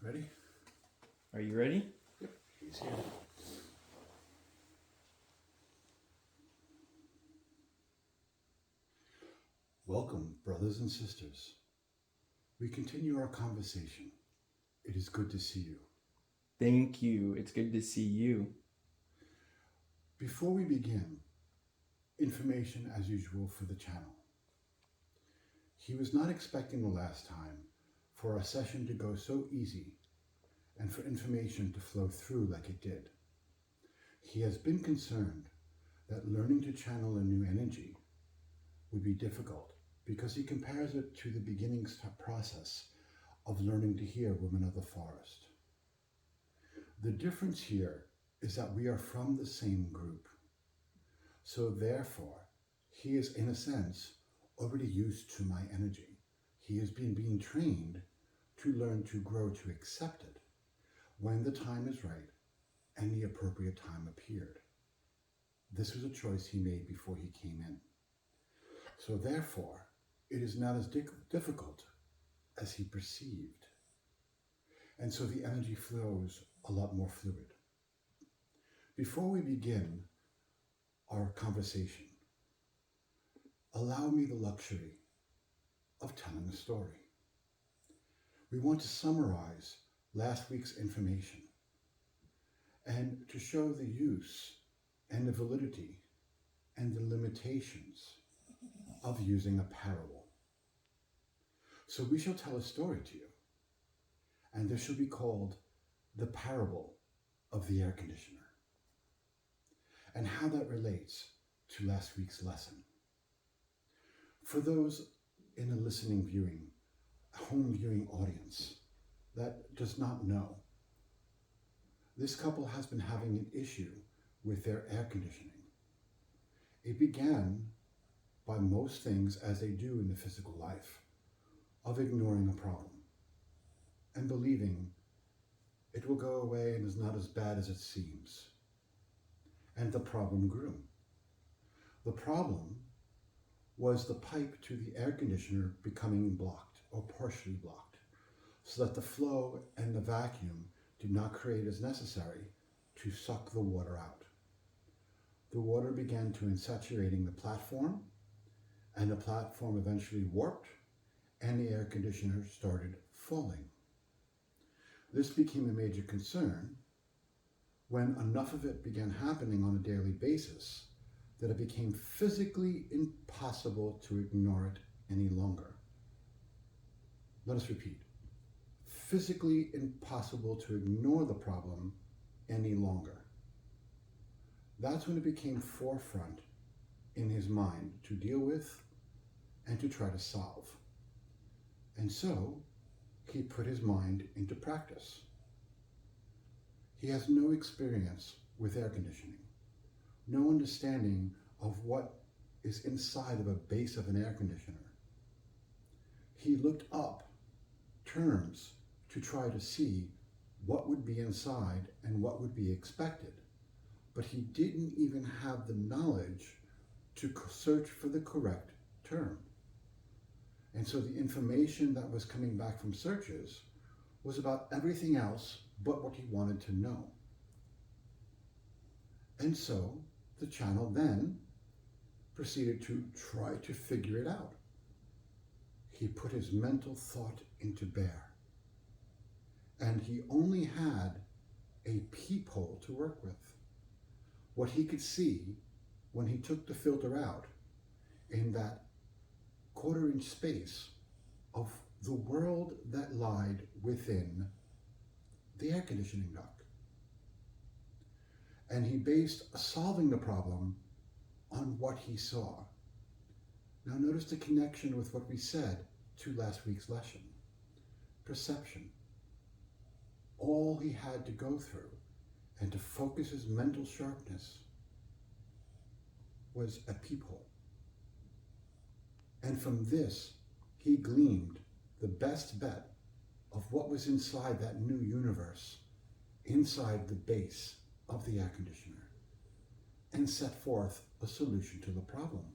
Ready? Are you ready? Yep, he's here. Welcome, brothers and sisters. We continue our conversation. It is good to see you. Thank you. It's good to see you. Before we begin, information as usual for the channel. He was not expecting the last time for our session to go so easy and for information to flow through like it did. He has been concerned that learning to channel a new energy would be difficult because he compares it to the beginning process of learning to hear women of the forest. The difference here is that we are from the same group. So therefore, he is in a sense already used to my energy. He has been being trained to learn to grow to accept it when the time is right and the appropriate time appeared. This was a choice he made before he came in. So therefore, it is not as difficult as he perceived. And so the energy flows a lot more fluid. Before we begin our conversation, allow me the luxury of telling a story. We want to summarize last week's information and to show the use and the validity and the limitations of using a parable. So we shall tell a story to you, and this shall be called the parable of the air conditioner, and how that relates to last week's lesson. For those in a listening viewing, home viewing audience that does not know, this couple has been having an issue with their air conditioning. It began by most things, as they do in the physical life, of ignoring a problem and believing it will go away and is not as bad as it seems. And the problem grew. The problem was the pipe to the air conditioner becoming blocked or partially blocked, so that the flow and the vacuum did not create as necessary to suck the water out. The water began to insaturating the platform, and the platform eventually warped, and the air conditioner started falling. This became a major concern when enough of it began happening on a daily basis that it became physically impossible to ignore it any longer. Let us repeat. Physically impossible to ignore the problem any longer. That's when it became forefront in his mind to deal with and to try to solve. And so he put his mind into practice. He has no experience with air conditioning, no understanding of what is inside of a base of an air conditioner. He looked up terms to try to see what would be inside and what would be expected, but he didn't even have the knowledge to search for the correct term. And so the information that was coming back from searches was about everything else but what he wanted to know. And so the channel then proceeded to try to figure it out. He put his mental thought into bear. And he only had a peephole to work with. What he could see when he took the filter out in that quarter-inch space of the world that lied within the air conditioning duct. And he based solving the problem on what he saw. Now notice the connection with what we said to last week's lesson. Perception. All he had to go through and to focus his mental sharpness was a peephole. And from this, he gleaned the best bet of what was inside that new universe, inside the base of the air conditioner, and set forth a solution to the problem.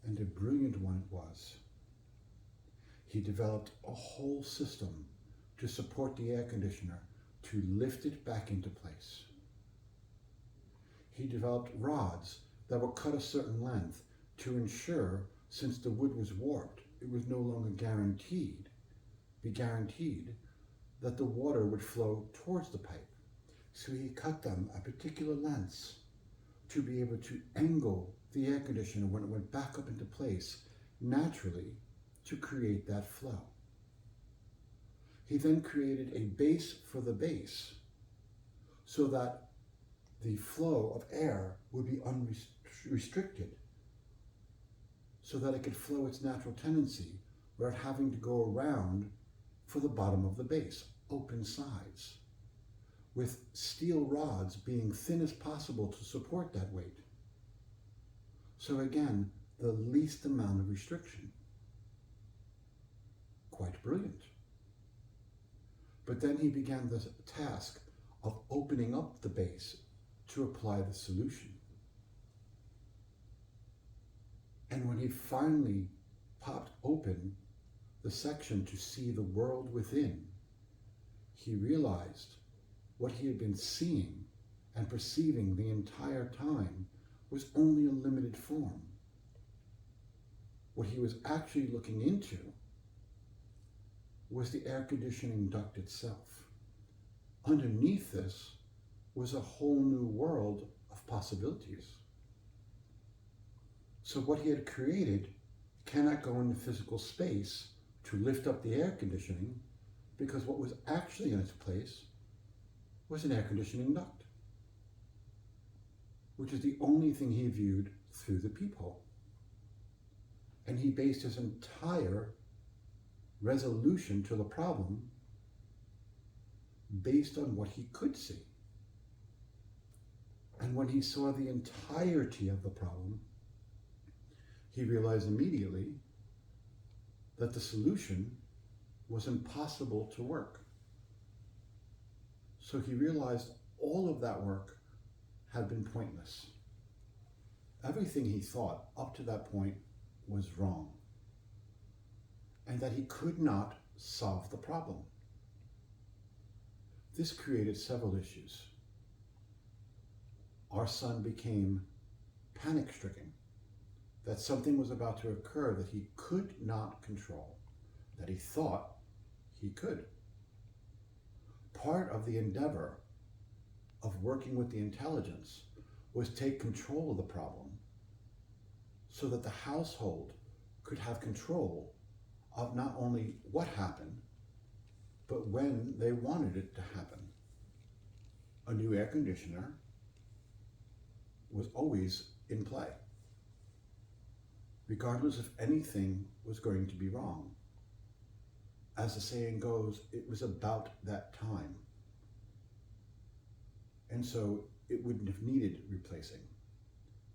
And a brilliant one it was. He developed a whole system to support the air conditioner to lift it back into place. He developed rods that were cut a certain length to ensure, since the wood was warped, it was no longer guaranteed that the water would flow towards the pipe. So he cut them at particular lengths to be able to angle the air conditioner when it went back up into place naturally to create that flow. He then created a base for the base so that the flow of air would be unrestricted, so that it could flow its natural tendency without having to go around for the bottom of the base, open sides, with steel rods being thin as possible to support that weight. So again, the least amount of restriction. Quite brilliant. But then he began the task of opening up the base to apply the solution. And when he finally popped open the section to see the world within, he realized what he had been seeing and perceiving the entire time was only a limited form. What he was actually looking into was the air conditioning duct itself. Underneath this was a whole new world of possibilities. So what he had created cannot go into physical space to lift up the air conditioning, because what was actually in its place was an air conditioning duct, which is the only thing he viewed through the peephole. And he based his entire resolution to the problem based on what he could see. And when he saw the entirety of the problem, he realized immediately that the solution was impossible to work. So he realized all of that work had been pointless. Everything he thought up to that point was wrong, and that he could not solve the problem. This created several issues. Our son became panic-stricken that something was about to occur that he could not control, that he thought he could. Part of the endeavor of working with the intelligence was take control of the problem so that the household could have control of not only what happened, but when they wanted it to happen. A new air conditioner was always in play, regardless if anything was going to be wrong. As the saying goes, it was about that time. And so it wouldn't have needed replacing.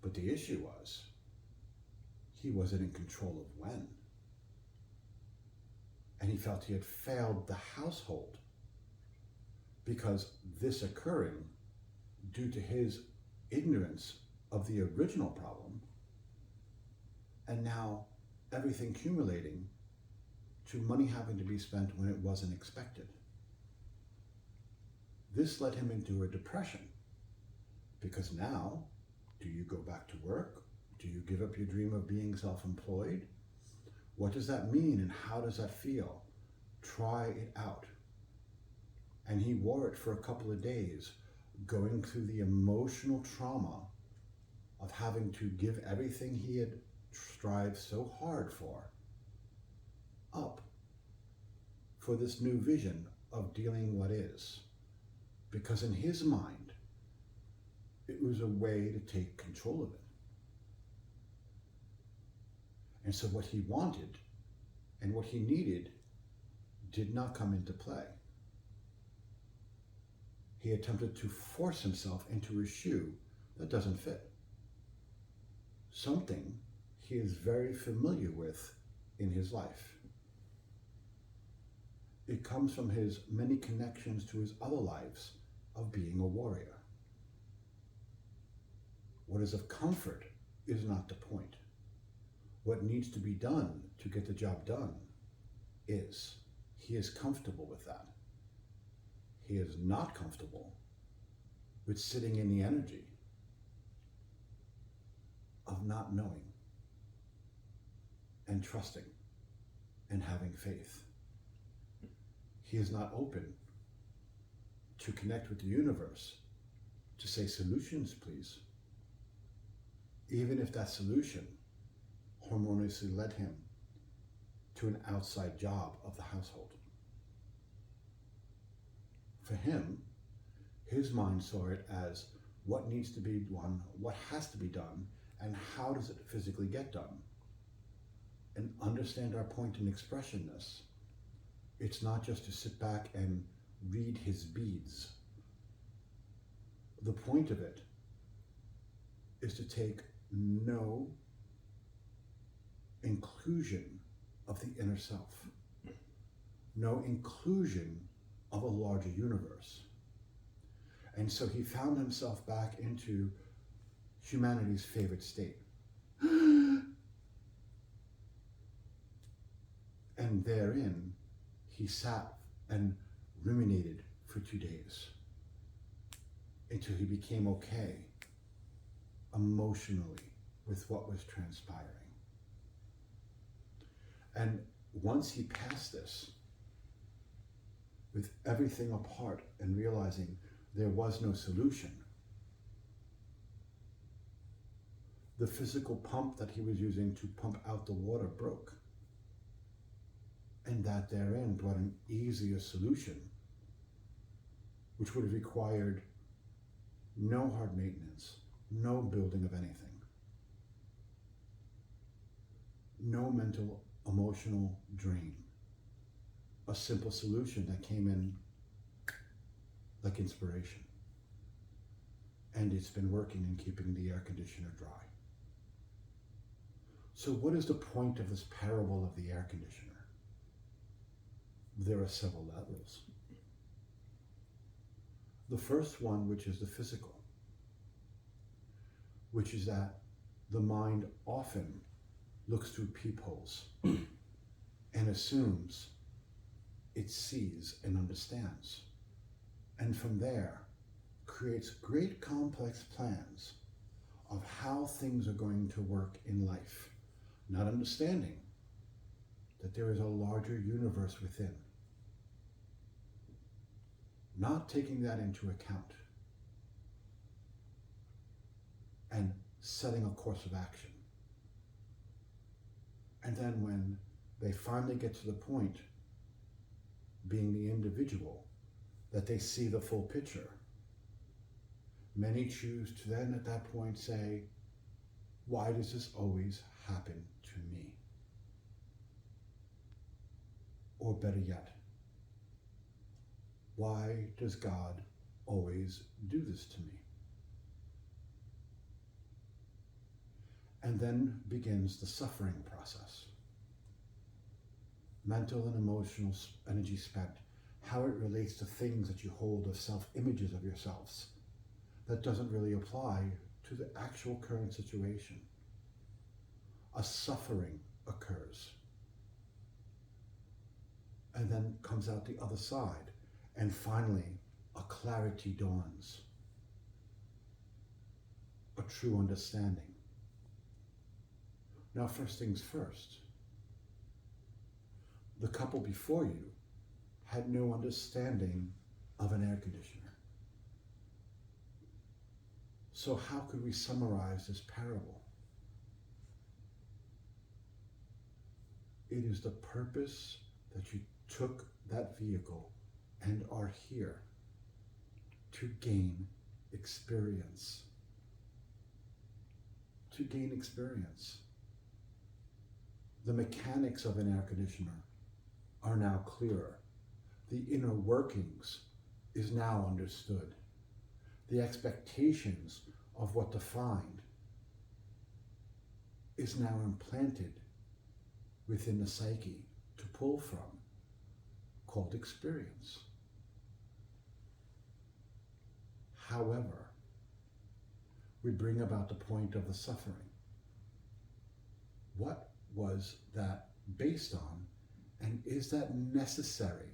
But the issue was, he wasn't in control of when. And he felt he had failed the household because this occurring due to his ignorance of the original problem, and now everything accumulating to money having to be spent when it wasn't expected. This led him into a depression, because now, do you go back to work? Do you give up your dream of being self-employed? What does that mean, and how does that feel? Try it out. And he wore it for a couple of days, going through the emotional trauma of having to give everything he had strived so hard for up for this new vision of dealing what is. Because in his mind, it was a way to take control of it. And so what he wanted and what he needed did not come into play. He attempted to force himself into a shoe that doesn't fit. Something he is very familiar with in his life. It comes from his many connections to his other lives of being a warrior. What is of comfort is not the point. What needs to be done to get the job done is. he is comfortable with that. He is not comfortable with sitting in the energy of not knowing and trusting and having faith. He is not open to connect with the universe, to say, solutions, please. Even if that solution harmoniously led him to an outside job of the household. For him, his mind saw it as what needs to be done, what has to be done, and how does it physically get done. And understand our point in expressionness. It's not just to sit back and read his beads. The point of it is to take no inclusion of the inner self, no inclusion of a larger universe. And so he found himself back into humanity's favorite state. And therein, he sat and ruminated for 2 days until he became okay emotionally with what was transpiring. And once he passed this, with everything apart and realizing there was no solution, the physical pump that he was using to pump out the water broke. And that therein brought an easier solution, which would have required no hard maintenance, no building of anything, no mental, emotional drain. A simple solution that came in like inspiration. And it's been working in keeping the air conditioner dry. So what is the point of this parable of the air conditioner? There are several levels. The first one, which is the physical, which is that the mind often looks through peepholes and assumes it sees and understands. And from there, creates great complex plans of how things are going to work in life, not understanding that there is a larger universe within. Not taking that into account and setting a course of action. And then when they finally get to the point, being the individual, that they see the full picture, many choose to then at that point say, why does this always happen to me? Or better yet, why does God always do this to me? And then begins the suffering process. Mental and emotional energy spent, how it relates to things that you hold as self-images of yourselves that doesn't really apply to the actual current situation. A suffering occurs. And then comes out the other side. And finally, a clarity dawns. A true understanding. Now, first things first. The couple before you had no understanding of an air conditioner. So how could we summarize this parable? It is the purpose that you took that vehicle and are here to gain experience. To gain experience. The mechanics of an air conditioner are now clearer. The inner workings is now understood. The expectations of what to find is now implanted within the psyche to pull from, called experience. However, we bring about the point of the suffering. What was that based on, And is that necessary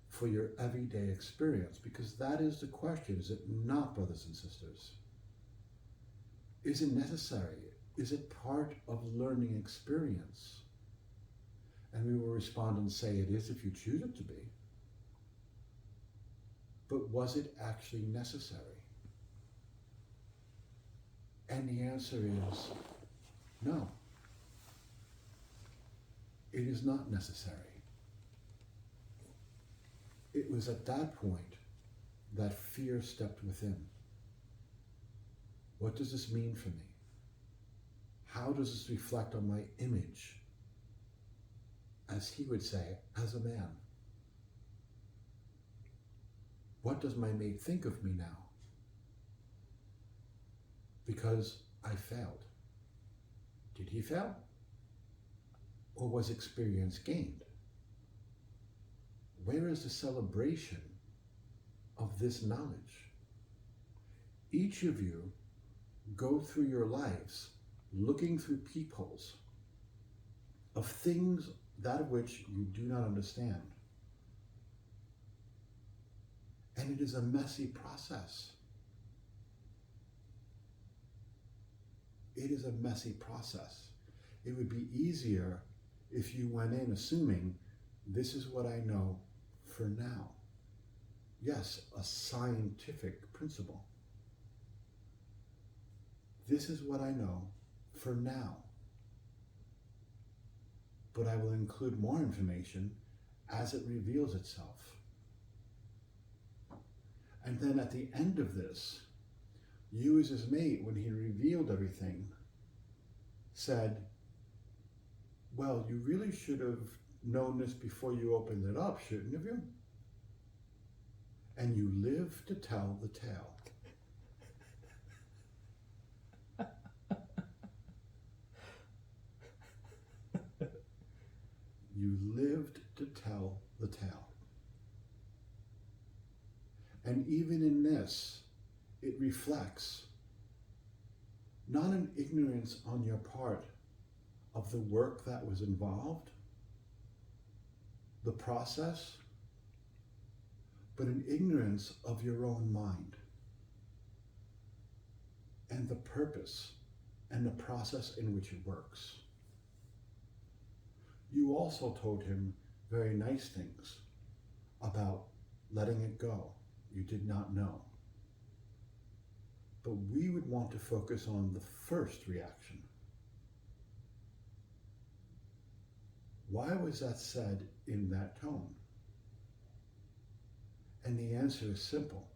for your everyday experience? Because that is the question, is it not, brothers and sisters? Is it necessary? Is it part of learning experience? And we will respond and say it is if you choose it to be. But was it actually necessary? And the answer is no. It is not necessary. It was at that point that fear stepped within. What does this mean for me? How does this reflect on my image, as he would say, as a man? What does my mate think of me now? Because I failed. Did he fail? Or was experience gained? Where is the celebration of this knowledge? Each of you go through your lives looking through peepholes of things that of which you do not understand. And it is a messy process. It is a messy process. It would be easier if you went in assuming this is what I know for now. Yes, a scientific principle. This is what I know for now. But I will include more information as it reveals itself. And then at the end of this, you as his mate, when he revealed everything, said, well, you really should have known this before you opened it up, shouldn't you? And you live to tell the tale. You lived to tell the tale. And even in this, it reflects not an ignorance on your part of the work that was involved, the process, but an ignorance of your own mind and the purpose and the process in which it works. You also told him very nice things about letting it go. You did not know. But we would want to focus on the first reaction. Why was that said in that tone? And the answer is simple.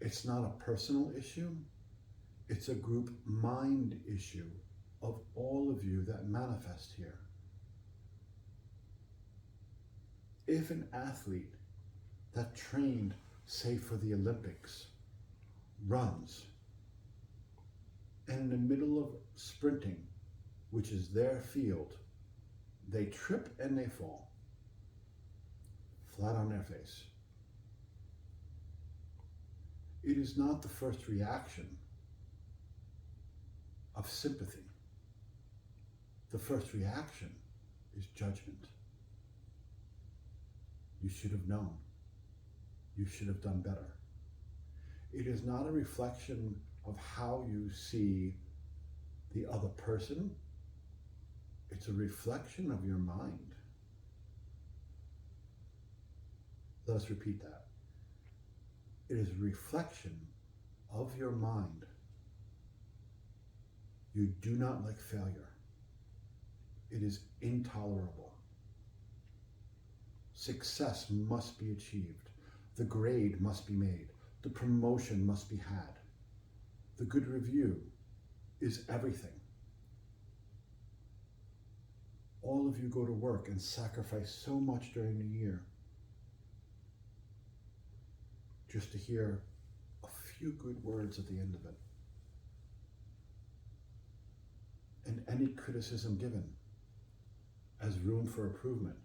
It's not a personal issue. It's a group mind issue of all of you that manifest here. If an athlete that trained, say, for the Olympics, runs, and in the middle of sprinting, which is their field, they trip and they fall, flat on their face. It is not the first reaction of sympathy. The first reaction is judgment. You should have known. You should have done better. It is not a reflection of how you see the other person. It's a reflection of your mind. Let us repeat that. It is a reflection of your mind. You do not like failure. It is intolerable. Success must be achieved. The grade must be made. The promotion must be had. The good review is everything. All of you go to work and sacrifice so much during the year just to hear a few good words at the end of it. And any criticism given as room for improvement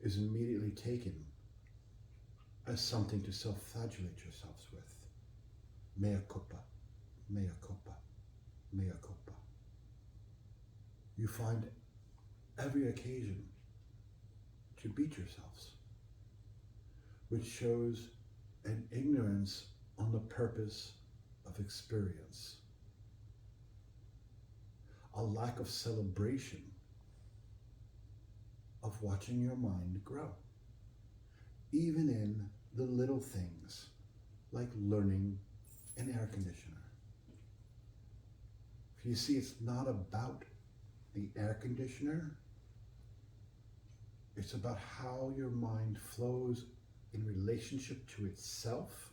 is immediately taken as something to self-flagellate yourselves with. Mea culpa, mea culpa, mea culpa. You find every occasion to beat yourselves, which shows an ignorance on the purpose of experience, a lack of celebration of watching your mind grow, even in the little things like learning an air conditioner. You see, it's not about the air conditioner. It's about how your mind flows in relationship to itself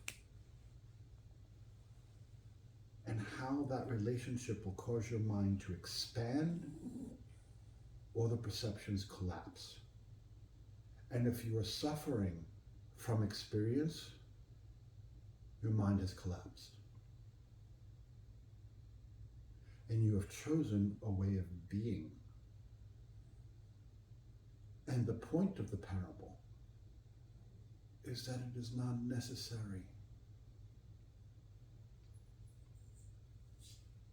and how that relationship will cause your mind to expand or the perceptions collapse. And if you are suffering from experience, your mind has collapsed. And you have chosen a way of being. And the point of the parable is that it is not necessary.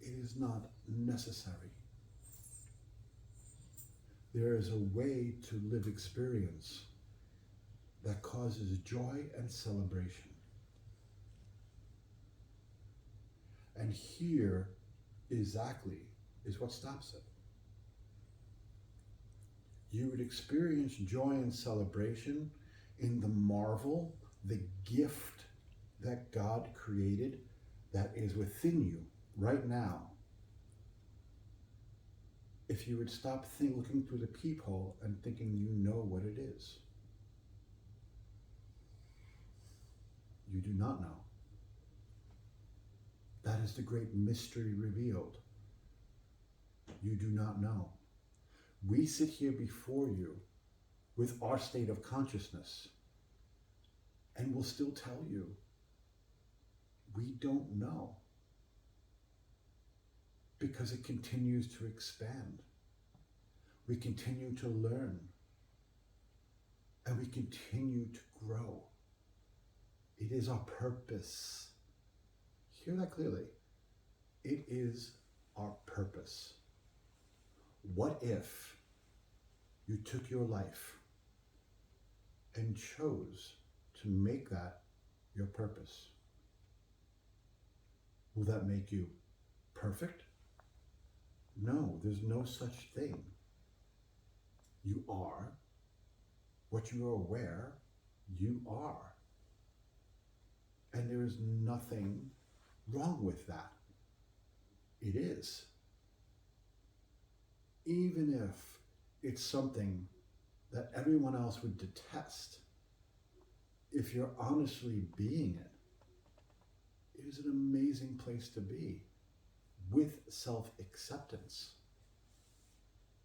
It is not necessary. There is a way to live experience that causes joy and celebration. And here exactly is what stops it. You would experience joy and celebration in the marvel, the gift that God created that is within you right now. If you would stop looking through the peephole and thinking you know what it is. You do not know. That is the great mystery revealed. You do not know. We sit here before you with our state of consciousness and we'll still tell you, we don't know. Because it continues to expand. We continue to learn. And we continue to grow. It is our purpose. Hear that clearly. It is our purpose. What if you took your life and chose to make that your purpose? Will that make you perfect? No, there's no such thing. You are what you are aware you are. And there is nothing wrong with that. It is. Even if it's something that everyone else would detest, if you're honestly being it, it is an amazing place to be with self-acceptance.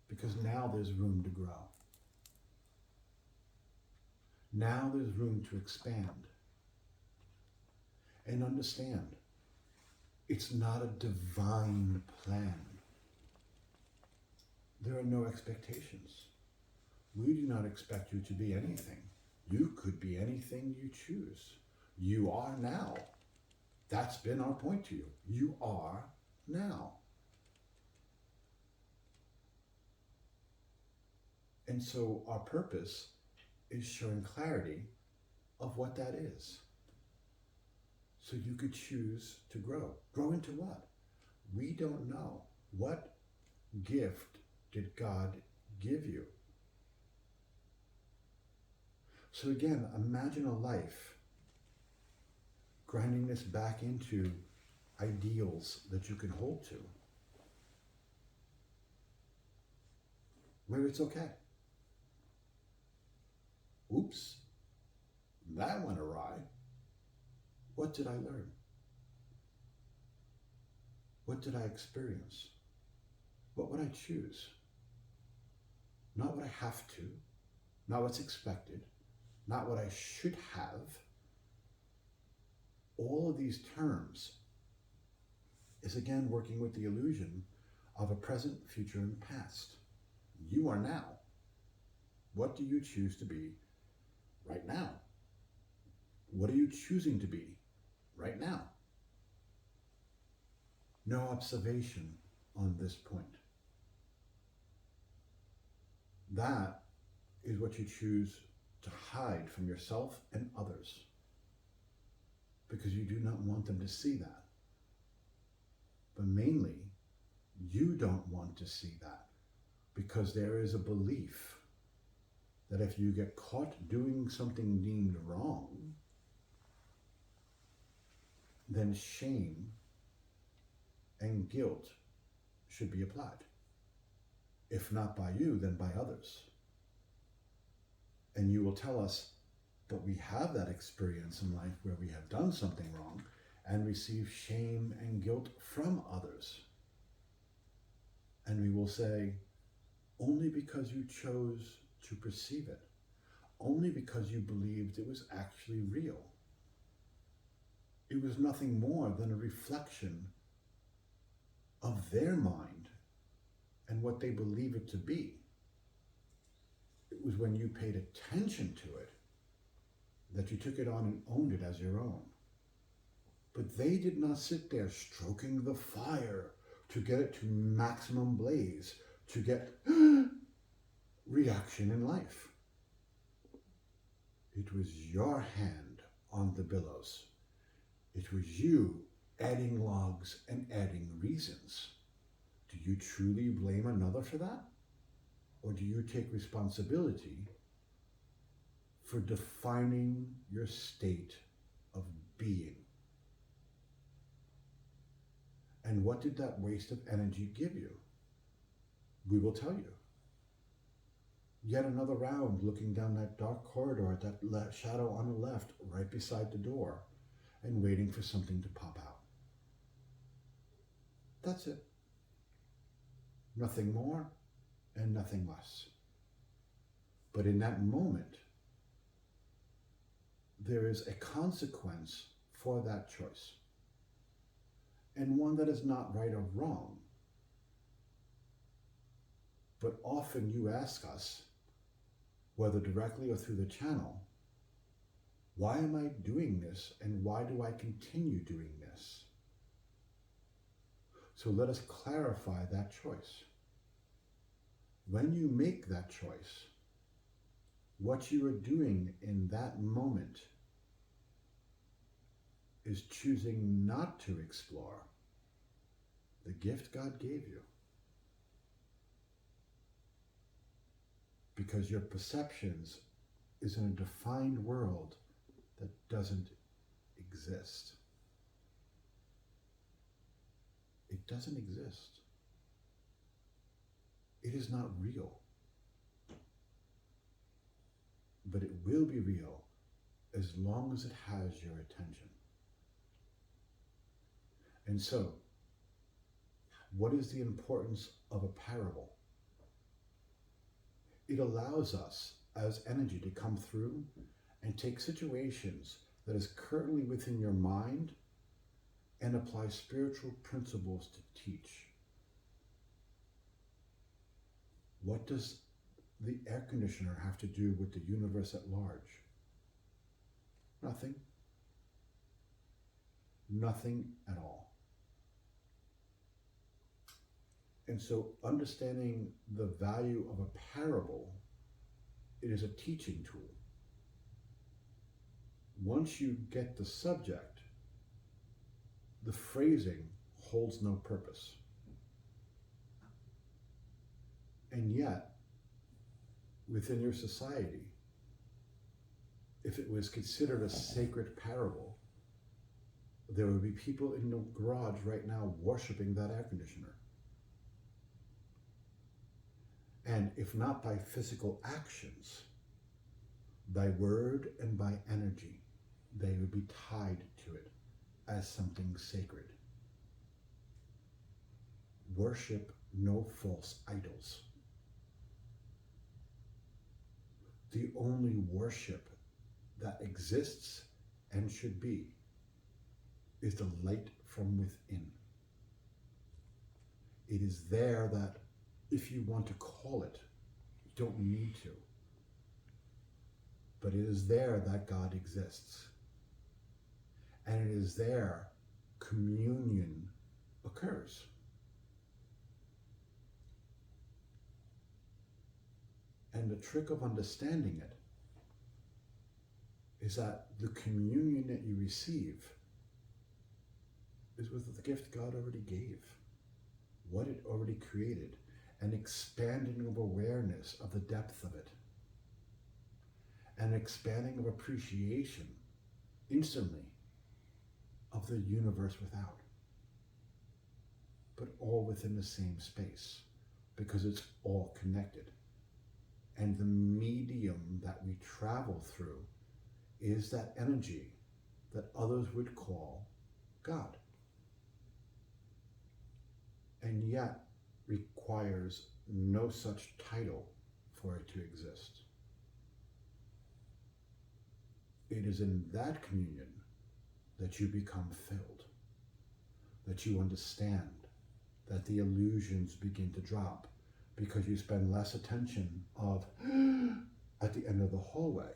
Because now there's room to grow. Now there's room to expand. And understand, it's not a divine plan. There are no expectations. We do not expect you to be anything. You could be anything you choose. You are now. That's been our point to you. You are now. And so our purpose is showing clarity of what that is. So you could choose to grow. Grow into what? We don't know. What gift did God give you? So again, imagine a life grinding this back into ideals that you can hold to, where it's okay. Oops, that went awry. What did I learn? What did I experience? What would I choose? Not what I have to, not what's expected, not what I should have. All of these terms is again working with the illusion of a present, future, and past. You are now. What do you choose to be right now? What are you choosing to be right now? No observation on this point. That is what you choose to hide from yourself and others, because you do not want them to see that. But mainly, you don't want to see that because there is a belief that if you get caught doing something deemed wrong, then shame and guilt should be applied. If not by you, then by others. And you will tell us, but we have that experience in life where we have done something wrong and receive shame and guilt from others. And we will say, only because you chose to perceive it, only because you believed it was actually real. It was nothing more than a reflection of their mind and what they believe it to be. It was when you paid attention to it that you took it on and owned it as your own. But they did not sit there stroking the fire to get it to maximum blaze, to get reaction in life. It was your hand on the billows. It was you adding logs and adding reasons. Do you truly blame another for that? Or do you take responsibility for defining your state of being? And what did that waste of energy give you? We will tell you. Yet another round looking down that dark corridor at that shadow on the left, right beside the door, and waiting for something to pop out. That's it. Nothing more and nothing less. But in that moment, there is a consequence for that choice. And one that is not right or wrong. But often you ask us, whether directly or through the channel, why am I doing this and why do I continue doing this? So let us clarify that choice. When you make that choice, what you are doing in that moment is choosing not to explore the gift God gave you. Because your perceptions is in a defined world that doesn't exist. It doesn't exist. It is not real. But it will be real as long as it has your attention. And so, what is the importance of a parable? It allows us as energy to come through and take situations that is currently within your mind and apply spiritual principles to teach. What does the air conditioner have to do with the universe at large? Nothing. Nothing at all. And so understanding the value of a parable, it is a teaching tool. Once you get the subject, the phrasing holds no purpose. And yet, within your society, if it was considered a sacred parable, there would be people in the garage right now worshiping that air conditioner. And if not by physical actions, by word and by energy, they would be tied to it as something sacred. Worship no false idols. The only worship that exists and should be is the light from within. It is there that, if you want to call it, you don't need to. But it is there that God exists. And it is there communion occurs. And the trick of understanding it is that the communion that you receive is with the gift God already gave, what it already created, an expanding of awareness of the depth of it, an expanding of appreciation instantly of the universe without, but all within the same space, because it's all connected. And the medium that we travel through is that energy that others would call God, and yet requires no such title for it to exist. It is in that communion that you become filled, that you understand, that the illusions begin to drop, because you spend less attention of at the end of the hallway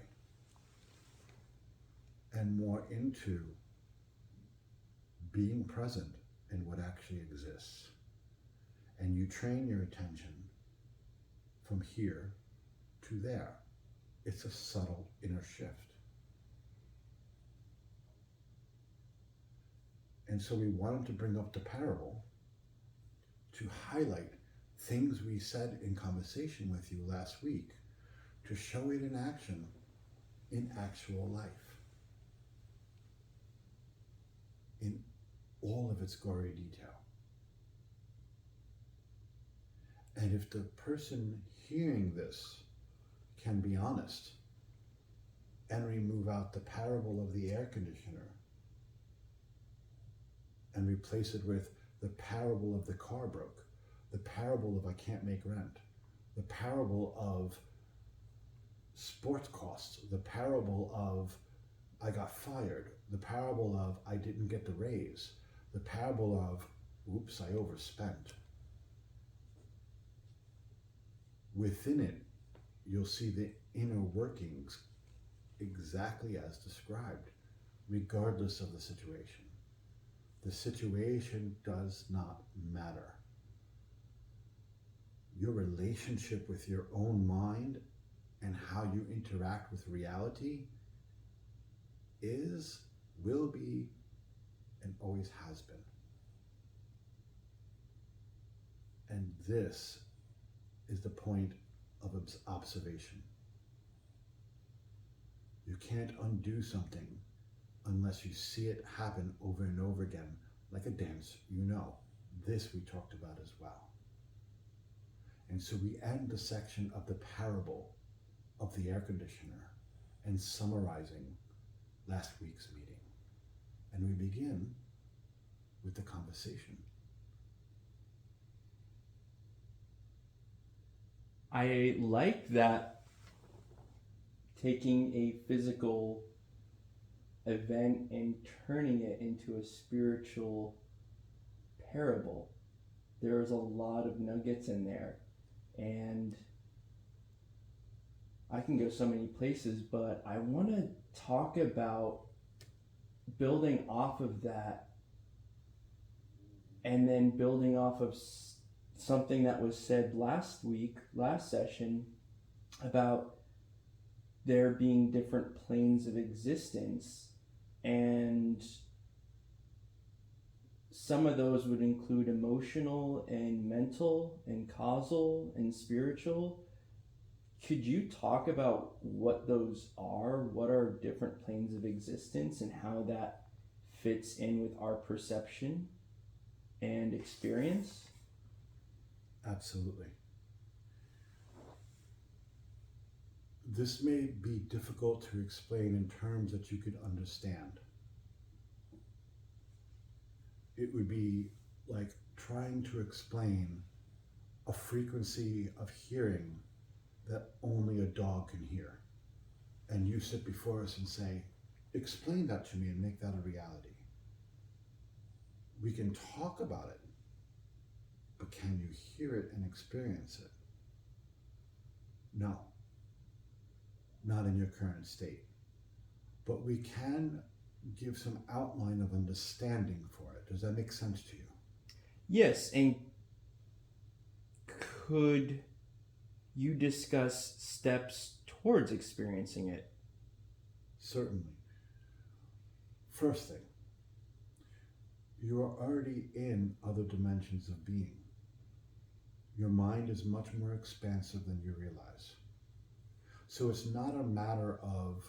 and more into being present in what actually exists. And you train your attention from here to there. It's a subtle inner shift. And so we wanted to bring up the parable to highlight things we said in conversation with you last week, to show it in action in actual life, in all of its gory detail. And if the person hearing this can be honest and remove out the parable of the air conditioner and replace it with the parable of the car broke, the parable of I can't make rent, the parable of sports costs, the parable of I got fired, the parable of I didn't get the raise, the parable of oops, I overspent. Within it, you'll see the inner workings exactly as described, regardless of the situation. The situation does not matter. Your relationship with your own mind and how you interact with reality is, will be, and always has been. And this is the point of observation. You can't undo something unless you see it happen over and over again, like a dance, you know. This we talked about as well. And so we end the section of the parable of the air conditioner and summarizing last week's meeting. And we begin with the conversation. I like that, taking a physical event and turning it into a spiritual parable. There's a lot of nuggets in there, and I can go so many places, but I want to talk about building off of that, and then building off of something that was said last session, about there being different planes of existence, and some of those would include emotional and mental and causal and spiritual. Could you talk about what those are? What are different planes of existence and how that fits in with our perception and experience? Absolutely. This may be difficult to explain in terms that you could understand. It would be like trying to explain a frequency of hearing that only a dog can hear. And you sit before us and say, explain that to me and make that a reality. We can talk about it, but can you hear it and experience it? No, not in your current state. But we can give some outline of understanding for it. Does that make sense to you? Yes, and could you discuss steps towards experiencing it. Certainly. First thing, you are already in other dimensions of being. Your mind is much more expansive than you realize. So it's not a matter of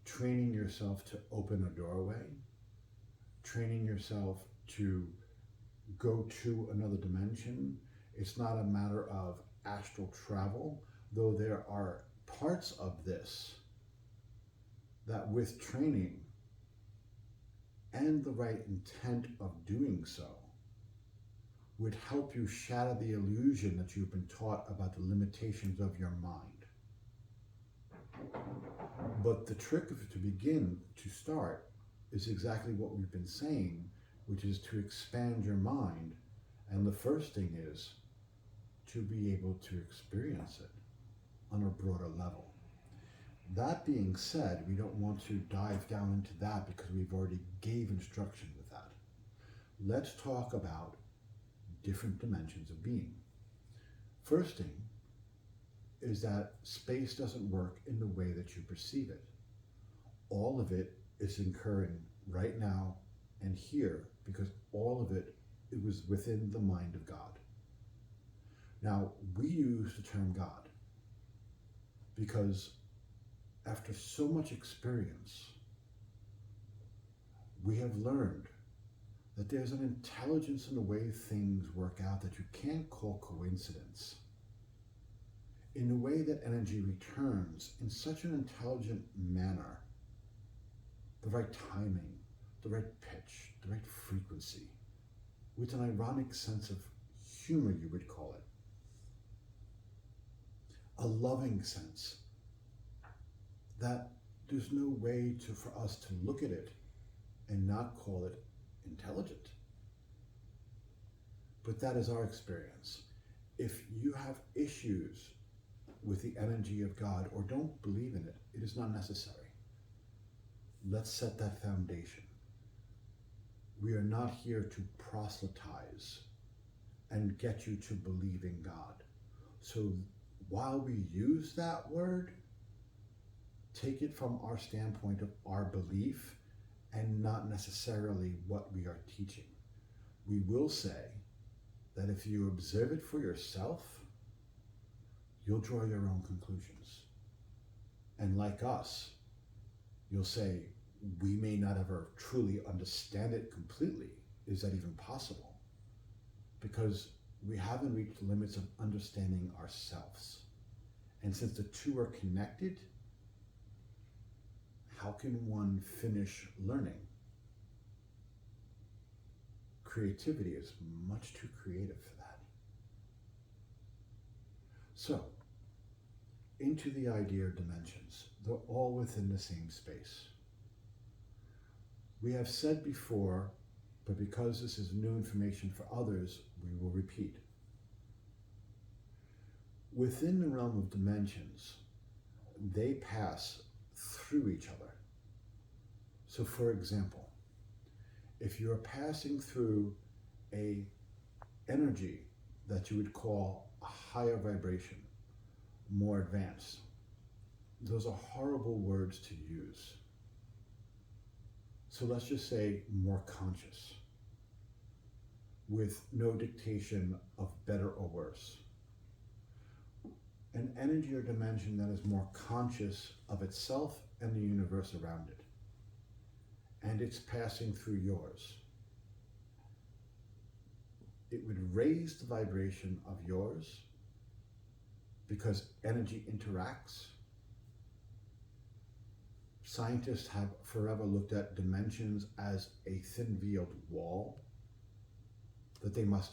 training yourself to open a doorway, training yourself to go to another dimension. It's not a matter of astral travel, though there are parts of this that with training and the right intent of doing so would help you shatter the illusion that you've been taught about the limitations of your mind. But the trick to begin, to start, is exactly what we've been saying, which is to expand your mind. And the first thing is to be able to experience it on a broader level. That being said, we don't want to dive down into that because we've already gave instruction with that. Let's talk about different dimensions of being. First thing is that space doesn't work in the way that you perceive it. All of it is occurring right now and here because all of it was within the mind of God. Now, we use the term God because after so much experience, we have learned that there's an intelligence in the way things work out that you can't call coincidence. In the way that energy returns in such an intelligent manner, the right timing, the right pitch, the right frequency, with an ironic sense of humor, you would call it, a loving sense, that there's no way for us to look at it and not call it intelligent. But that is our experience. If you have issues with the energy of God or don't believe in it, it is not necessary. Let's set that foundation. We are not here to proselytize and get you to believe in God. So while we use that word, take it from our standpoint of our belief and not necessarily what we are teaching. We will say that if you observe it for yourself, you'll draw your own conclusions. And like us, you'll say, we may not ever truly understand it completely. Is that even possible? Because we haven't reached the limits of understanding ourselves. And since the two are connected, how can one finish learning? Creativity is much too creative for that. So, into the idea of dimensions. They're all within the same space. We have said before, but because this is new information for others, we will repeat. Within the realm of dimensions, they pass through each other. So for example, if you're passing through a energy that you would call a higher vibration, more advanced, those are horrible words to use. So let's just say more conscious, with no dictation of better or worse. An energy or dimension that is more conscious of itself and the universe around it. And it's passing through yours. It would raise the vibration of yours because energy interacts. Scientists have forever looked at dimensions as a thin-veiled wall that they must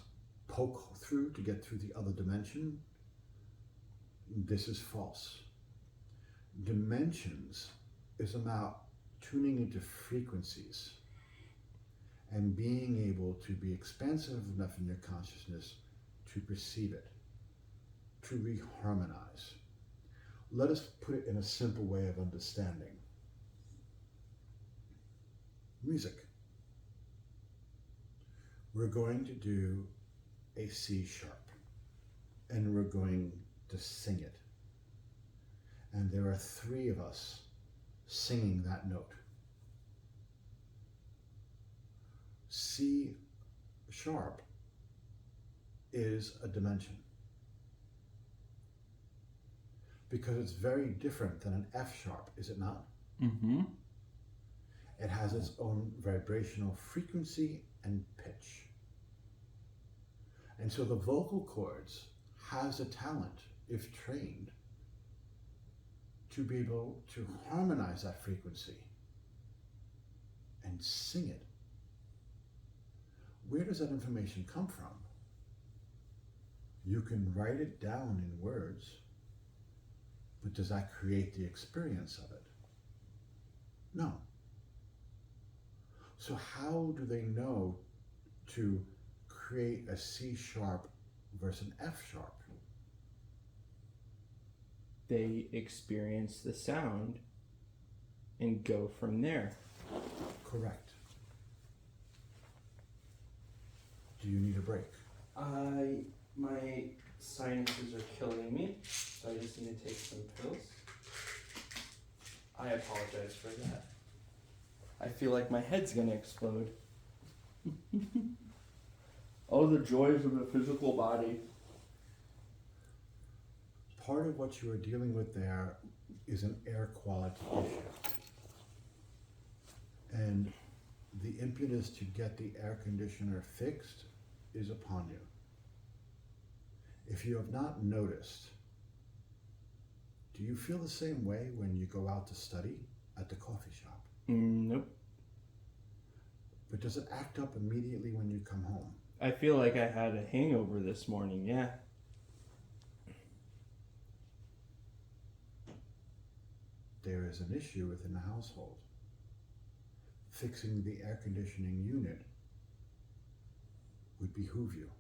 poke through to get through the other dimension. This is false. Dimensions is about tuning into frequencies and being able to be expansive enough in your consciousness to perceive it, to reharmonize. Let us put it in a simple way of understanding. Music. We're going to do a C sharp, and we're going to sing it. And there are three of us singing that note. C sharp is a dimension because it's very different than an F sharp, is it not? Mm-hmm. It has its own vibrational frequency and pitch. And so the vocal cords has a talent, if trained, to be able to harmonize that frequency and sing it. Where does that information come from? You can write it down in words, but does that create the experience of it? No. So how do they know to create a C sharp versus an F sharp? They experience the sound and go from there. Correct. Do you need a break? My sinuses are killing me, so I just need to take some pills. I apologize for that. I feel like my head's gonna explode. Oh, the joys of the physical body. Part of what you are dealing with there is an air quality issue. And the impetus to get the air conditioner fixed is upon you. If you have not noticed, do you feel the same way when you go out to study at the coffee shop? Nope. But does it act up immediately when you come home? I feel like I had a hangover this morning, yeah. There is an issue within the household. Fixing the air conditioning unit would behoove you.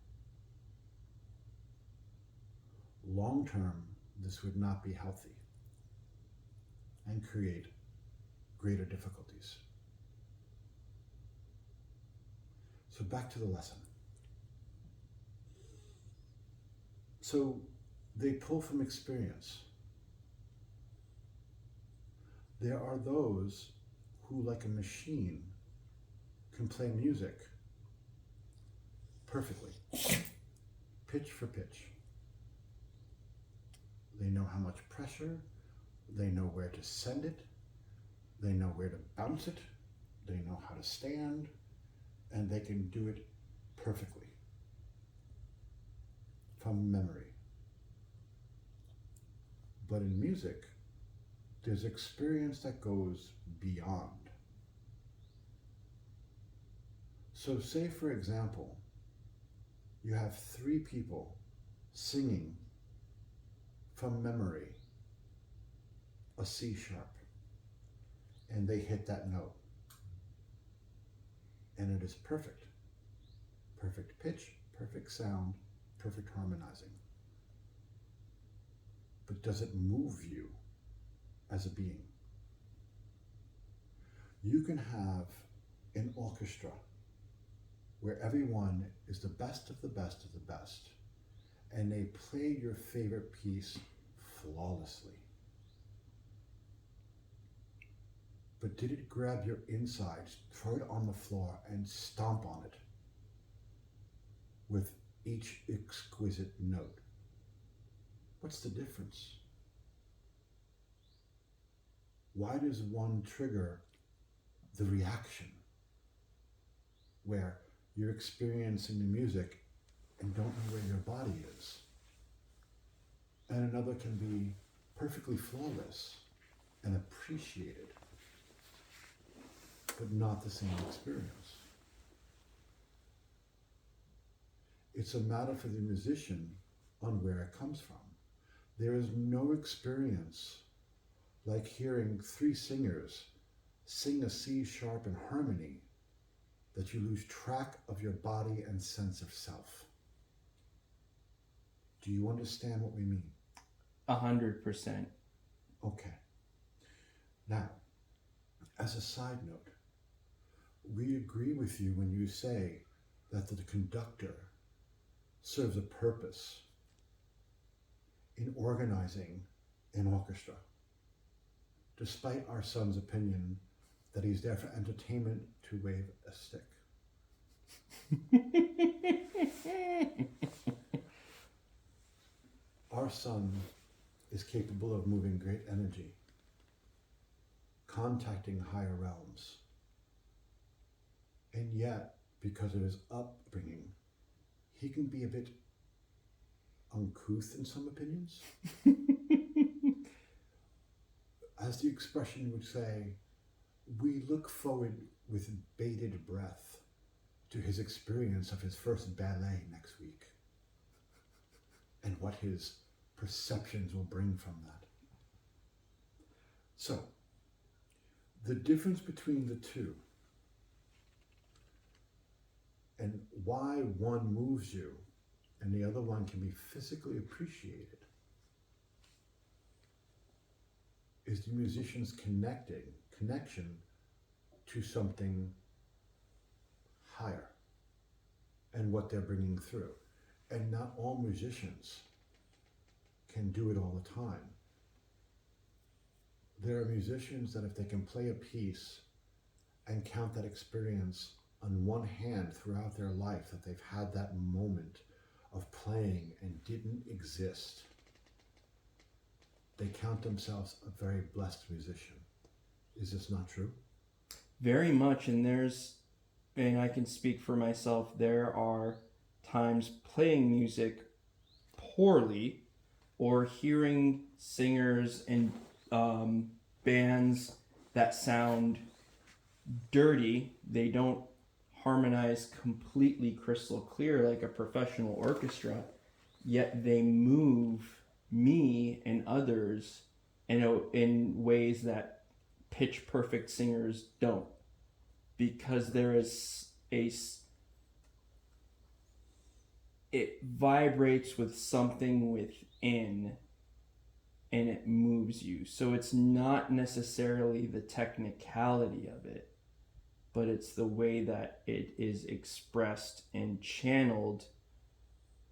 Long term, this would not be healthy and create greater difficulties. So back to the lesson. So they pull from experience. There are those who, like a machine, can play music perfectly, pitch for pitch. They know how much pressure, they know where to send it, they know where to bounce it, they know how to stand, and they can do it perfectly from memory. But in music, there's experience that goes beyond. So say, for example, you have three people singing from memory a C sharp, and they hit that note. And it is perfect. Perfect pitch, perfect sound, perfect harmonizing. But does it move you as a being? You can have an orchestra where everyone is the best of the best of the best, and they play your favorite piece flawlessly. But did it grab your insides, throw it on the floor, and stomp on it with each exquisite note? What's the difference? Why does one trigger the reaction where you're experiencing the music and don't know where your body is? And another can be perfectly flawless and appreciated, but not the same experience. It's a matter for the musician on where it comes from. There is no experience like hearing three singers sing a C sharp in harmony that you lose track of your body and sense of self. Do you understand what we mean? 100%. Okay. Now, as a side note, we agree with you when you say that the conductor serves a purpose in organizing an orchestra, despite our son's opinion that he's there for entertainment to wave a stick. Our son is capable of moving great energy, contacting higher realms. And yet, because of his upbringing, he can be a bit uncouth in some opinions. As the expression would say, we look forward with bated breath to his experience of his first ballet next week and what his perceptions will bring from that. So, the difference between the two and why one moves you and the other one can be physically appreciated is the musician's connection to something higher and what they're bringing through. And not all musicians can do it all the time. There are musicians that if they can play a piece and count that experience on one hand throughout their life, that they've had that moment of playing and didn't exist, they count themselves a very blessed musician. Is this not true? Very much, and I can speak for myself, there are times playing music poorly or hearing singers and bands that sound dirty. They don't harmonize completely crystal clear like a professional orchestra, yet they move me and others in ways that pitch perfect singers don't, because there is it vibrates with something within and it moves you. So it's not necessarily the technicality of it, but it's the way that it is expressed and channeled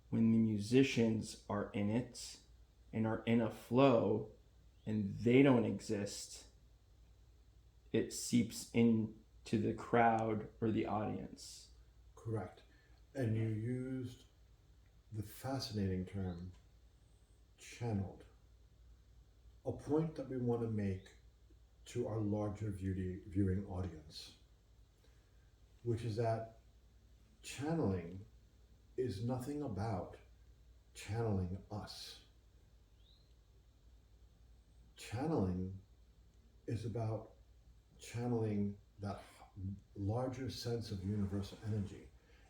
when the musicians are in it and are in a flow and they don't exist. It seeps into the crowd or the audience. Correct. And you used the fascinating term channeled. A point that we want to make to our larger viewing audience, which is that channeling is nothing about channeling us. Channeling is about channeling that larger sense of universal energy.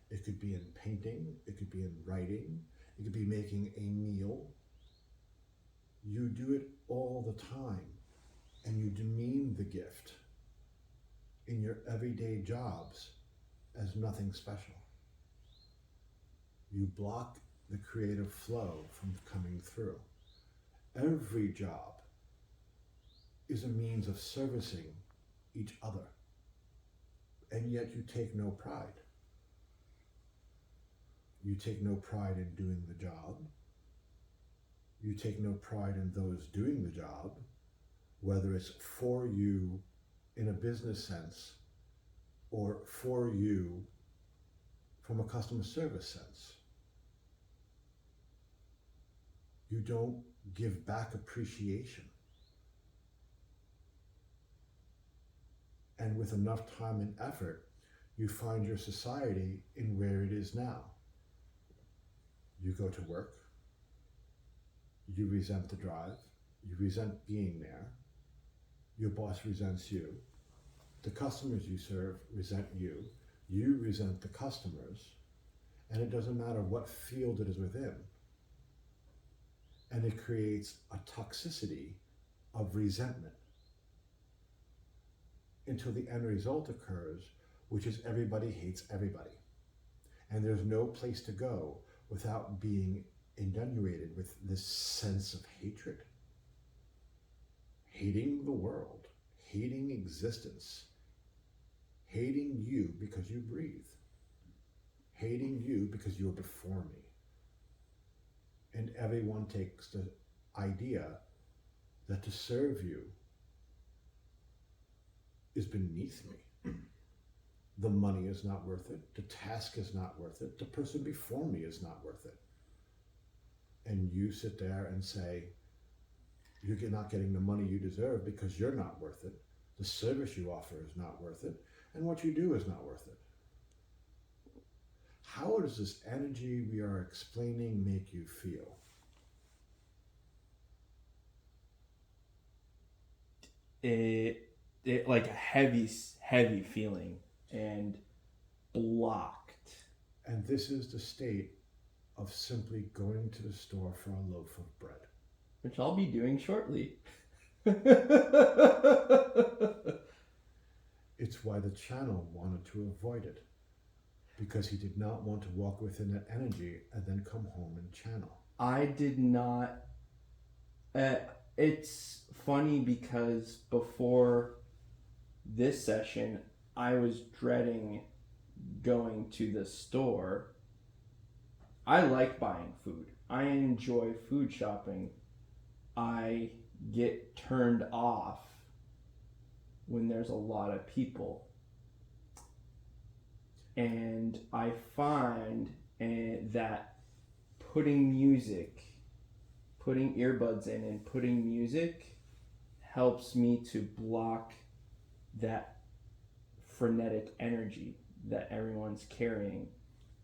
It could be in painting, it could be in writing, it could be making a meal. You do it all the time, and you demean the gift in your everyday jobs as nothing special. You block the creative flow from coming through. Every job is a means of servicing each other, and yet you take no pride. You take no pride in doing the job. You take no pride in those doing the job, whether it's for you in a business sense or for you from a customer service sense. You don't give back appreciation. And with enough time and effort, you find your society in where it is now. You go to work, you resent the drive, you resent being there, your boss resents you, the customers you serve resent you, you resent the customers, and it doesn't matter what field it is within. And it creates a toxicity of resentment until the end result occurs, which is everybody hates everybody. And there's no place to go without being inundated with this sense of hatred. Hating the world, hating existence, hating you because you breathe, hating you because you're before me. And everyone takes the idea that to serve you is beneath me. The money is not worth it. The task is not worth it. The person before me is not worth it. And you sit there and say, you're not getting the money you deserve because you're not worth it. The service you offer is not worth it. And what you do is not worth it. How does this energy we are explaining make you feel? It like a heavy feeling and blocked. And this is the state of simply going to the store for a loaf of bread. Which I'll be doing shortly. It's why the channel wanted to avoid it. Because he did not want to walk within that energy and then come home and channel. I did not. It's funny because before this session, I was dreading going to the store. I like buying food. I enjoy food shopping. I get turned off when there's a lot of people. And I find that putting earbuds in and putting music helps me to block that frenetic energy that everyone's carrying.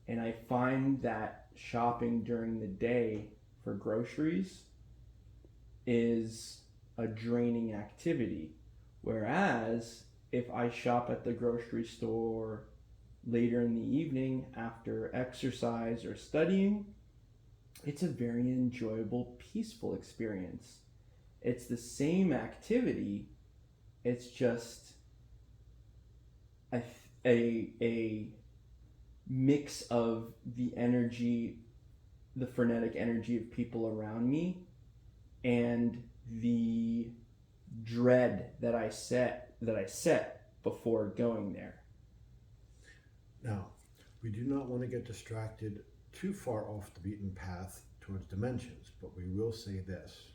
And I find that shopping during the day for groceries is a draining activity. Whereas if I shop at the grocery store later in the evening after exercise or studying, it's a very enjoyable, peaceful experience. It's the same activity, it's just a mix of the energy, the frenetic energy of people around me, and the dread that I set before going there. Now, we do not want to get distracted too far off the beaten path towards dimensions, but we will say this.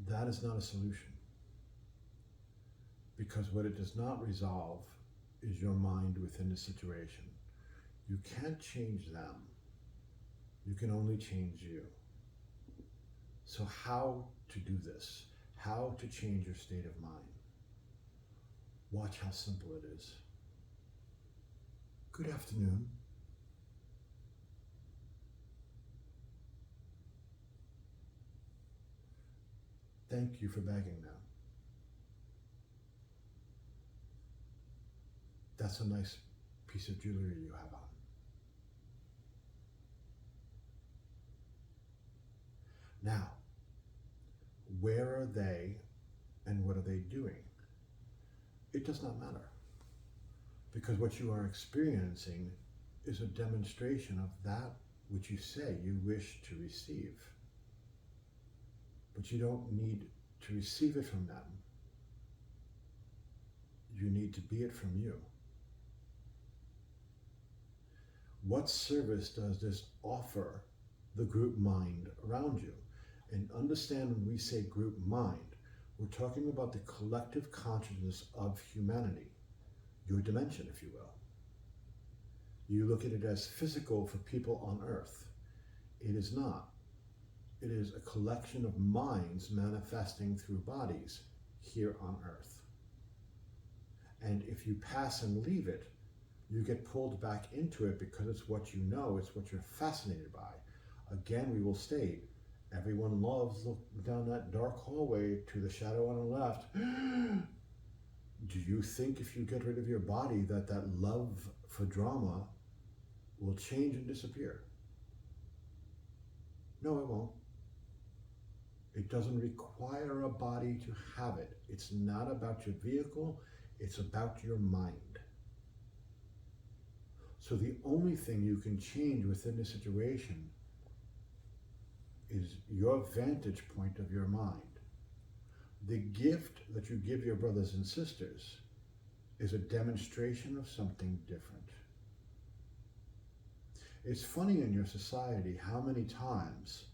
That is not a solution. Because what it does not resolve is your mind within the situation. You can't change them. You can only change you. So how to do this? How to change your state of mind? Watch how simple it is. Good afternoon. Thank you for begging now. That's a nice piece of jewelry you have on. Now, where are they and what are they doing? It does not matter. Because what you are experiencing is a demonstration of that which you say you wish to receive. But you don't need to receive it from them. You need to be it from you. What service does this offer the group mind around you? And understand when we say group mind, we're talking about the collective consciousness of humanity, your dimension, if you will. You look at it as physical for people on Earth. It is not. It is a collection of minds manifesting through bodies here on Earth. And if you pass and leave it, you get pulled back into it because it's what you know, it's what you're fascinated by. Again, we will state, everyone loves looking down that dark hallway to the shadow on the left. Do you think if you get rid of your body that that love for drama will change and disappear? No, it won't. It doesn't require a body to have it. It's not about your vehicle, it's about your mind. So the only thing you can change within the situation is your vantage point of your mind. The gift that you give your brothers and sisters is a demonstration of something different. It's funny in your society how many times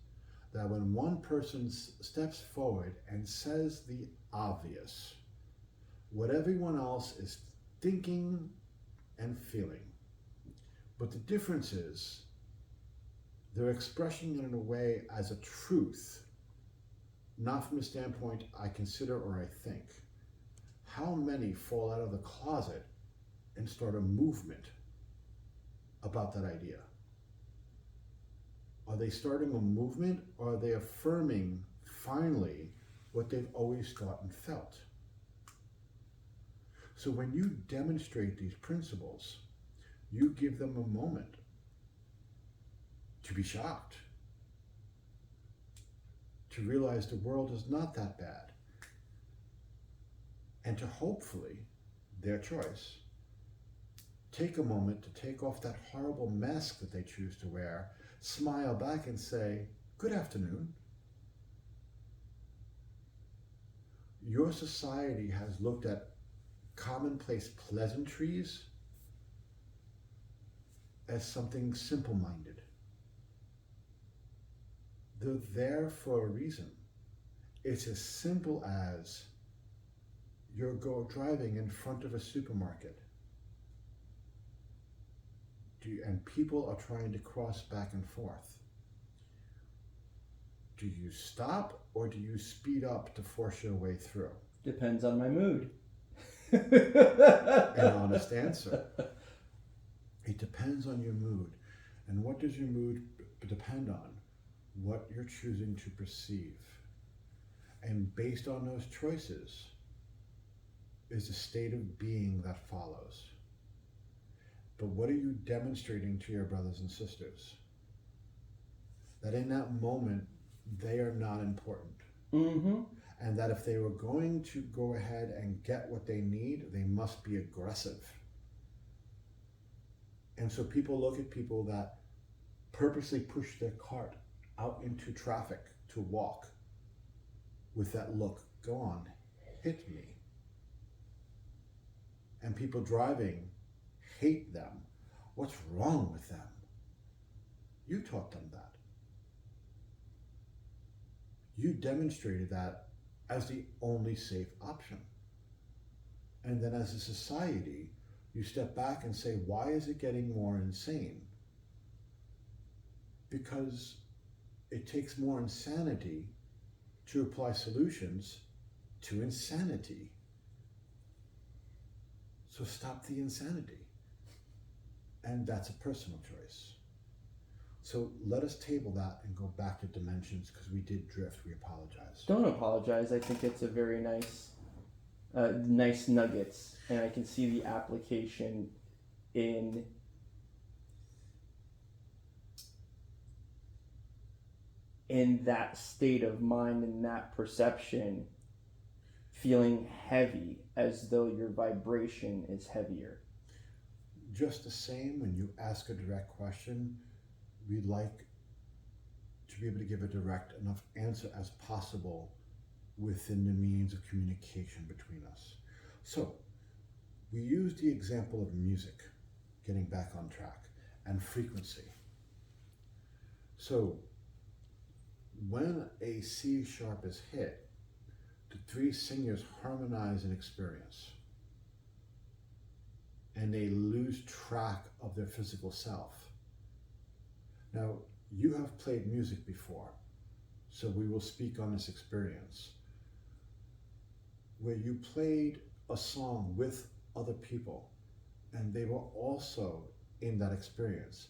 that when one person steps forward and says the obvious, what everyone else is thinking and feeling. But the difference is they're expressing it in a way as a truth, not from a standpoint I consider or I think. How many fall out of the closet and start a movement about that idea? Are they starting a movement, or are they affirming finally what they've always thought and felt? So when you demonstrate these principles, you give them a moment to be shocked, to realize the world is not that bad, and to hopefully, their choice, take a moment to take off that horrible mask that they choose to wear, smile back and say, "Good afternoon." Your society has looked at commonplace pleasantries as something simple-minded. They're there for a reason. It's as simple as you're driving in front of a supermarket and people are trying to cross back and forth. Do you stop or do you speed up to force your way through? Depends on my mood. An honest answer. It depends on your mood. And what does your mood depend on? What you're choosing to perceive. And based on those choices is the state of being that follows. But what are you demonstrating to your brothers and sisters? That in that moment, they are not important. Mm-hmm. And that if they were going to go ahead and get what they need, they must be aggressive. And so people look at people that purposely push their cart out into traffic to walk with that look, "Go on, hit me." And people driving hate them. What's wrong with them? You taught them that. You demonstrated that as the only safe option. And then as a society, you step back and say, why is it getting more insane? Because it takes more insanity to apply solutions to insanity. So stop the insanity. And that's a personal choice. So let us table that and go back to dimensions, because we did drift. We apologize. Don't apologize. I think it's a very nice nuggets, and I can see the application in that state of mind and that perception, feeling heavy as though your vibration is heavier. Just the same, when you ask a direct question, we'd like to be able to give a direct enough answer as possible within the means of communication between us. So we use the example of music, getting back on track, and frequency. So when a C sharp is hit, the three singers harmonize an experience, and they lose track of their physical self. Now, you have played music before, so we will speak on this experience, where you played a song with other people, and they were also in that experience.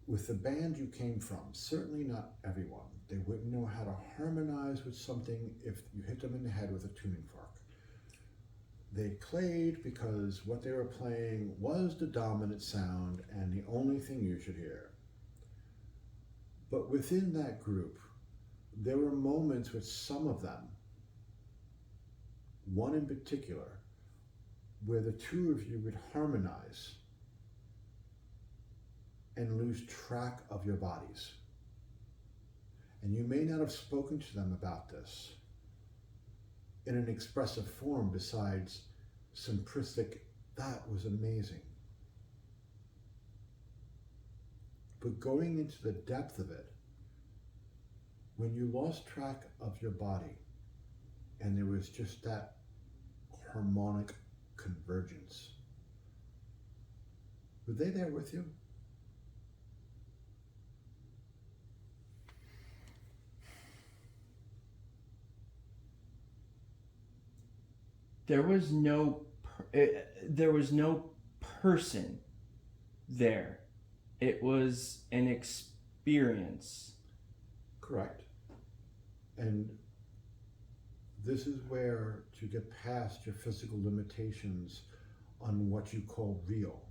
With the band you came from, certainly not everyone. They wouldn't know how to harmonize with something if you hit them in the head with a tuning fork. They played because what they were playing was the dominant sound and the only thing you should hear. But within that group, there were moments with some of them, one in particular, where the two of you would harmonize and lose track of your bodies. And you may not have spoken to them about this in an expressive form besides simplistic, "That was amazing." But going into the depth of it, when you lost track of your body and there was just that harmonic convergence, were they there with you? There was no person there. It was an experience. Correct. And this is where to get past your physical limitations on what you call real.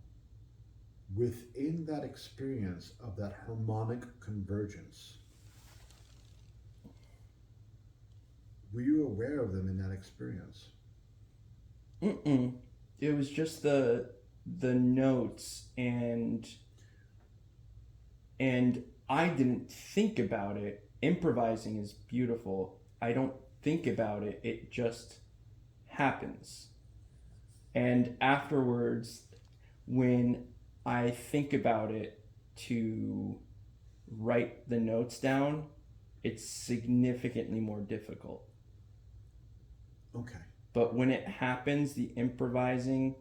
Within that experience of that harmonic convergence, were you aware of them in that experience? It was just the notes, and I didn't think about it. Improvising is beautiful. I don't think about it. It just happens. And afterwards, when I think about it to write the notes down, it's significantly more difficult. Okay. But when it happens, the improvising,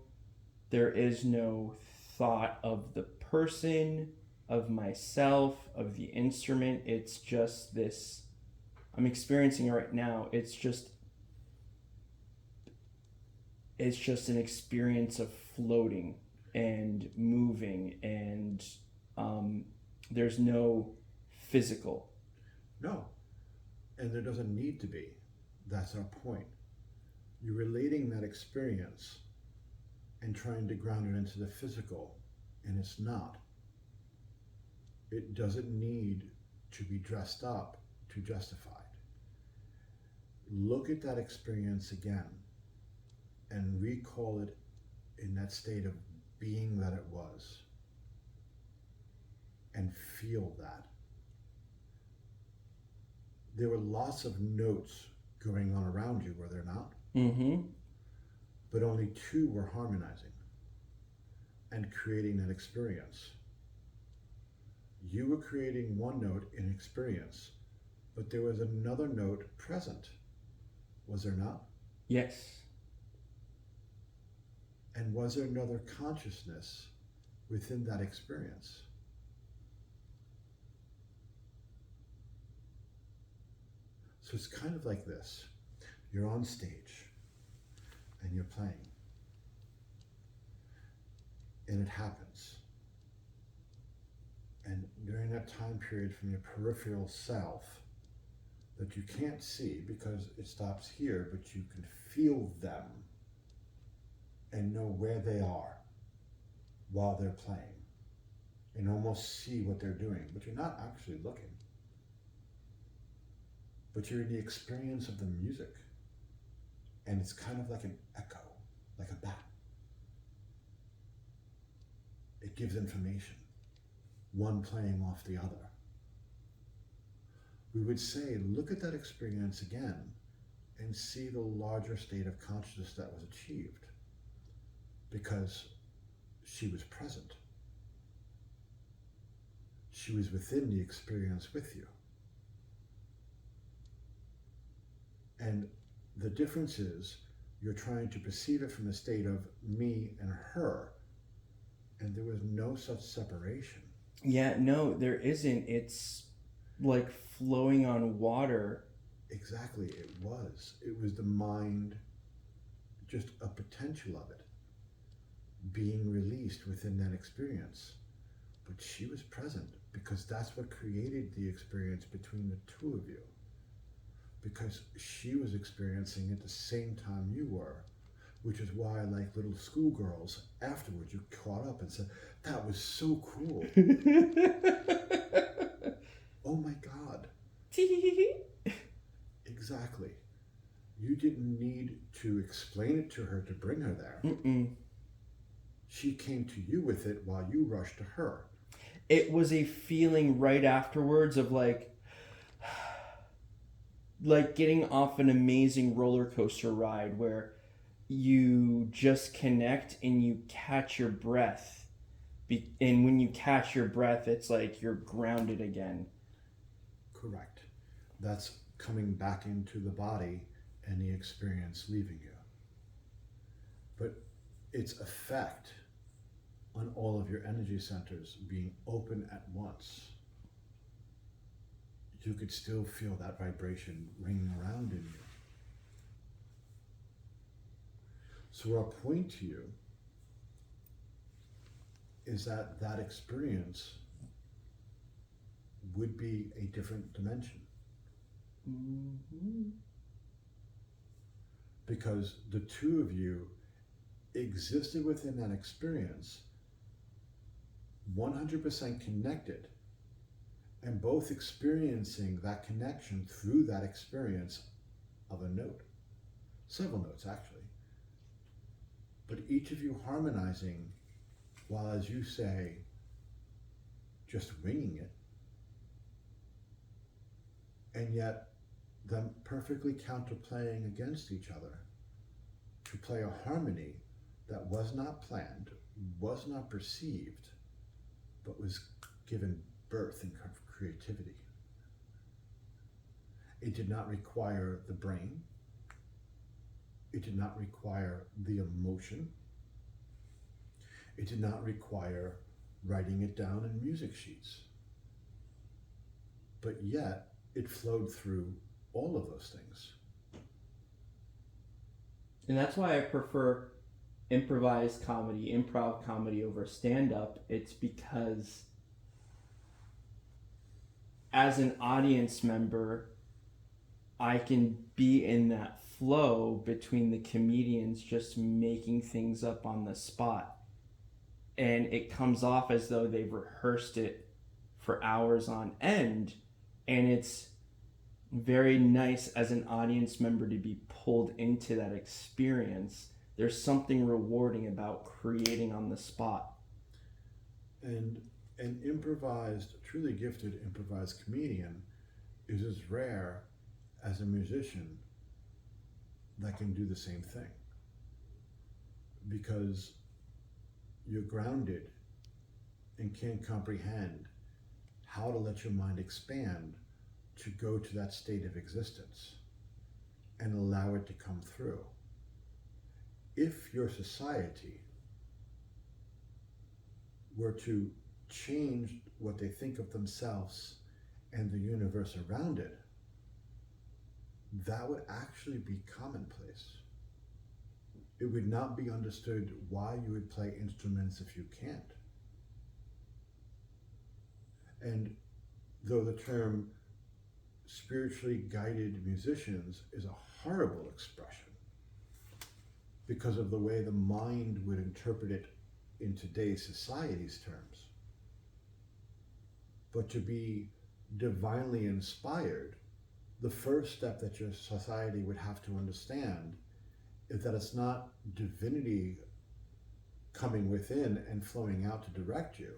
there is no thought of the person, of myself, of the instrument. It's just this, I'm experiencing it right now. It's just an experience of floating and moving, and there's no physical. No. And there doesn't need to be. That's our point. You're relating that experience and trying to ground it into the physical, and it's not. It doesn't need to be dressed up to justify it. Look at that experience again and recall it in that state of being that it was, and feel that. There were lots of notes going on around you, were there not? Mm-hmm. But only two were harmonizing and creating that experience. You were creating one note in experience, but there was another note present, was there not? Yes. And was there another consciousness within that experience? So it's kind of like this. You're on stage and you're playing, and it happens. And during that time period from your peripheral self that you can't see because it stops here, but you can feel them and know where they are while they're playing and almost see what they're doing, but you're not actually looking. But you're in the experience of the music, and it's kind of like an echo, like a bat. It gives information, one playing off the other. We would say, look at that experience again and see the larger state of consciousness that was achieved, because she was present. She was within the experience with you. And the difference is you're trying to perceive it from the state of me and her, and there was no such separation. Yeah, no, there isn't. It's like flowing on water. Exactly, it was. It was the mind, just a potential of it, being released within that experience. But she was present because that's what created the experience between the two of you. Because she was experiencing it the same time you were, which is why, like little schoolgirls, afterwards you caught up and said, that was so cool. Oh my God. Exactly. You didn't need to explain it to her to bring her there. Mm-mm. She came to you with it while you rushed to her. It was a feeling right afterwards of like getting off an amazing roller coaster ride where you just connect and you catch your breath And when you catch your breath, it's like you're grounded again. Correct. That's coming back into the body and the experience leaving you. But its effect on all of your energy centers being open at once, you could still feel that vibration ringing around in you. So our point to you is that that experience would be a different dimension. Mm-hmm. Because the two of you existed within that experience 100% connected, and both experiencing that connection through that experience of a note, several notes actually, but each of you harmonizing while, as you say, just winging it, and yet them perfectly counterplaying against each other to play a harmony that was not planned, was not perceived, but was given birth in creativity. It did not require the brain. It did not require the emotion. It did not require writing it down in music sheets. But yet, it flowed through all of those things. And that's why I prefer improvised comedy, improv comedy over stand-up. It's because as an audience member, I can be in that flow between the comedians just making things up on the spot. And it comes off as though they've rehearsed it for hours on end. And it's very nice as an audience member to be pulled into that experience. There's something rewarding about creating on the spot. And an improvised, truly gifted improvised comedian is as rare as a musician that can do the same thing. Because you're grounded and can't comprehend how to let your mind expand to go to that state of existence and allow it to come through. If your society were to change what they think of themselves and the universe around it, that would actually be commonplace. It would not be understood why you would play instruments if you can't. And though the term spiritually guided musicians is a horrible expression because of the way the mind would interpret it in today's society's terms, but to be divinely inspired, the first step that your society would have to understand is that it's not divinity coming within and flowing out to direct you.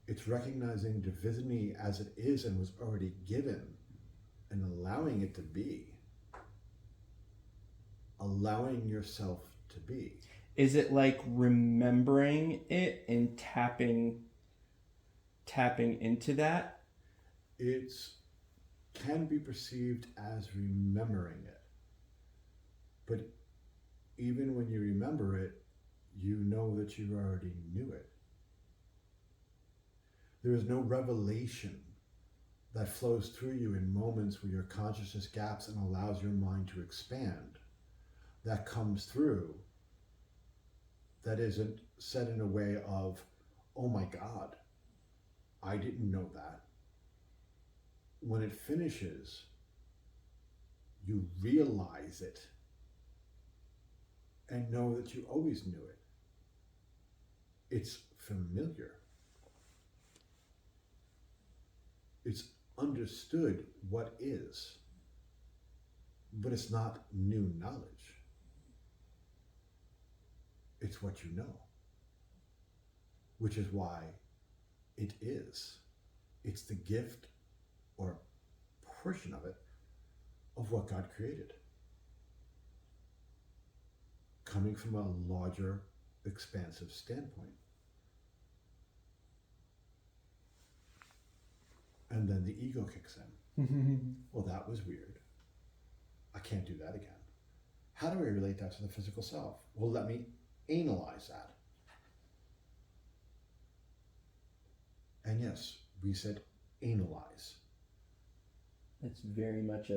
It's recognizing divinity as it is and was already given and allowing it to be. Allowing yourself to be. Is it like remembering it and tapping into that? It can be perceived as remembering it. But even when you remember it, you know that you already knew it. There is no revelation that flows through you in moments where your consciousness gaps and allows your mind to expand. That comes through that isn't said in a way of, oh my God, I didn't know that. When it finishes, you realize it and know that you always knew it. It's familiar. It's understood what is, but it's not new knowledge. It's what you know, which is why it is. It's the gift or portion of it of what God created, coming from a larger, expansive standpoint. And then the ego kicks in. Well, that was weird. I can't do that again. How do I relate that to the physical self? Well, let me analyze that. And yes, we said analyze. That's very much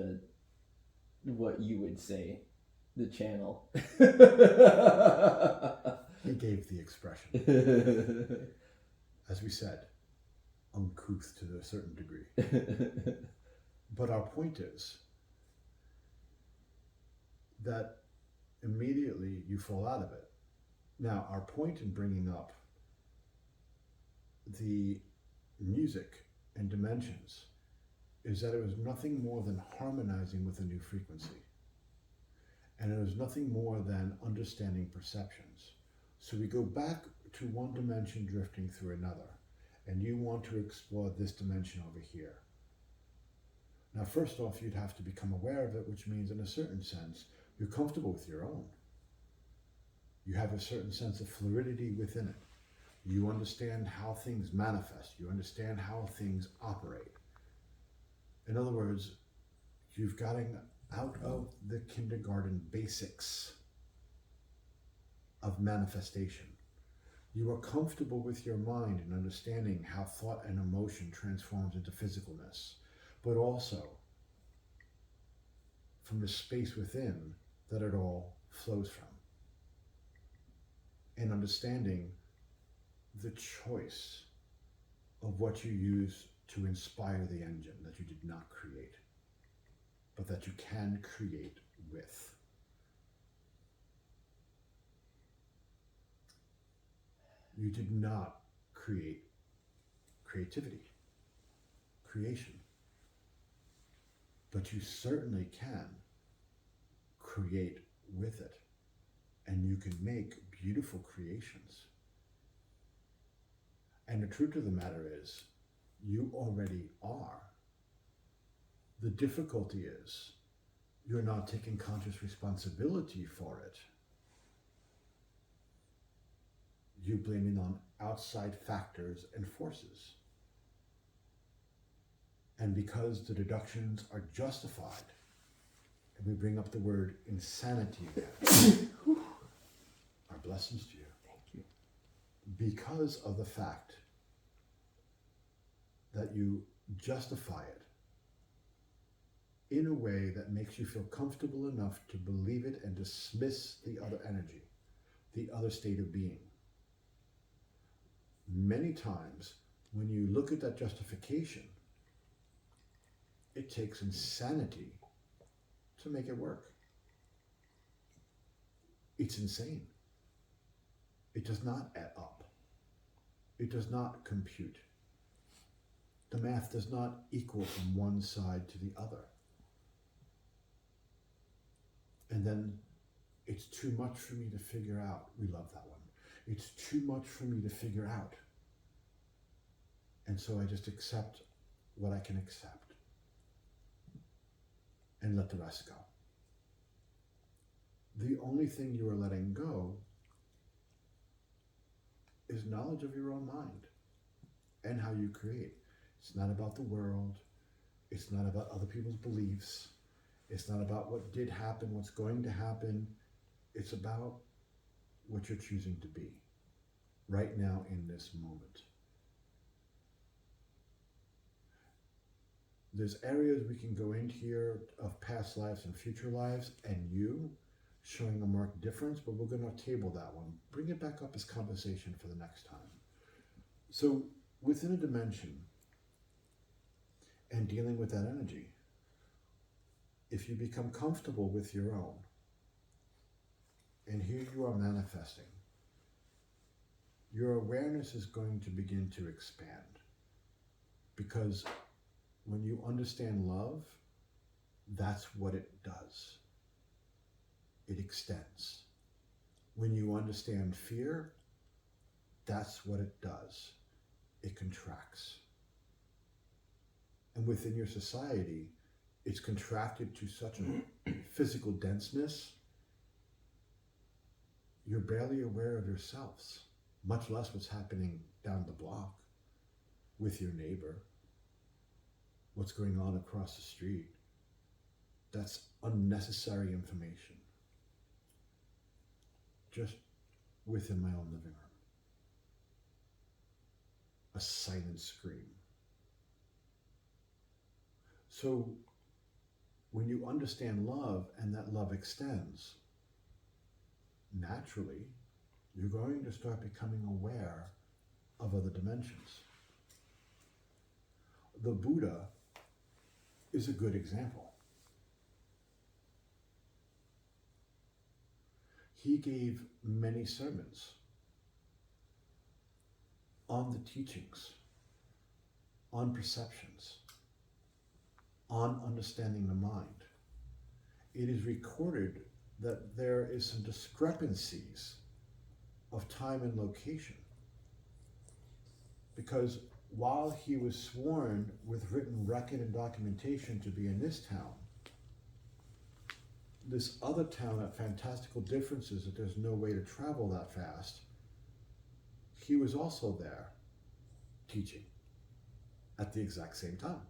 what you would say, the channel. He gave the expression. As we said, uncouth to a certain degree. But our point is that immediately you fall out of it. Now, our point in bringing up the music and dimensions is that it was nothing more than harmonizing with a new frequency. And it was nothing more than understanding perceptions. So we go back to one dimension drifting through another, and you want to explore this dimension over here. Now, first off, you'd have to become aware of it, which means in a certain sense, you're comfortable with your own. You have a certain sense of fluidity within it. You understand how things manifest. You understand how things operate. In other words, you've gotten out of the kindergarten basics of manifestation. You are comfortable with your mind and understanding how thought and emotion transforms into physicalness, but also from the space within that it all flows from. And understanding the choice of what you use to inspire the engine that you did not create, but that you can create with. You did not create creativity, creation, but you certainly can create with it, and you can make beautiful creations. And the truth of the matter is, you already are. The difficulty is, you're not taking conscious responsibility for it. You blame it on outside factors and forces. And because the deductions are justified, and we bring up the word insanity again, our blessings to you. Thank you. Because of the fact that you justify it in a way that makes you feel comfortable enough to believe it and dismiss the other energy, the other state of being. Many times, when you look at that justification, it takes insanity to make it work. It's insane. It does not add up. It does not compute. The math does not equal from one side to the other. And then it's too much for me to figure out. We love that one. It's too much for me to figure out. And so I just accept what I can accept and let the rest go. The only thing you are letting go is knowledge of your own mind and how you create. It's not about the world. It's not about other people's beliefs. It's not about what did happen, what's going to happen. It's about what you're choosing to be right now in this moment. There's areas we can go into here of past lives and future lives and you showing a marked difference, but we're going to table that one. Bring it back up as conversation for the next time. So within a dimension and dealing with that energy, if you become comfortable with your own, and here you are manifesting, your awareness is going to begin to expand. Because when you understand love, that's what it does. It extends. When you understand fear, that's what it does. It contracts. And within your society, it's contracted to such a physical denseness, you're barely aware of yourselves, much less what's happening down the block with your neighbor, what's going on across the street. That's unnecessary information. Just within my own living room. A silent scream. So when you understand love and that love extends, naturally, you're going to start becoming aware of other dimensions. The Buddha is a good example. He gave many sermons on the teachings, on perceptions, on understanding the mind. It is recorded that there is some discrepancies of time and location, because while he was sworn with written record and documentation to be in this town, this other town at fantastical differences that there's no way to travel that fast, he was also there teaching at the exact same time.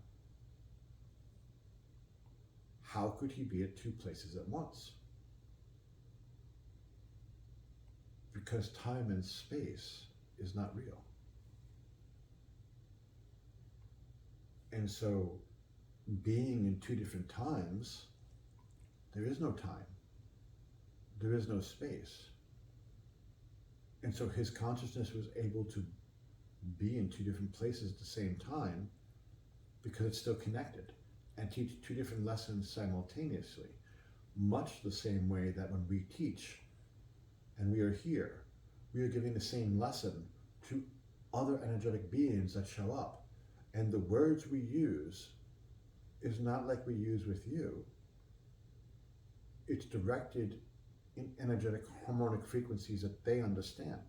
How could he be at two places at once? Because time and space is not real. And so, being in two different times, there is no time. There is no space. And so his consciousness was able to be in two different places at the same time because it's still connected, and teach two different lessons simultaneously, much the same way that when we teach and we are here, we are giving the same lesson to other energetic beings that show up. And the words we use is not like we use with you. It's directed in energetic harmonic frequencies that they understand,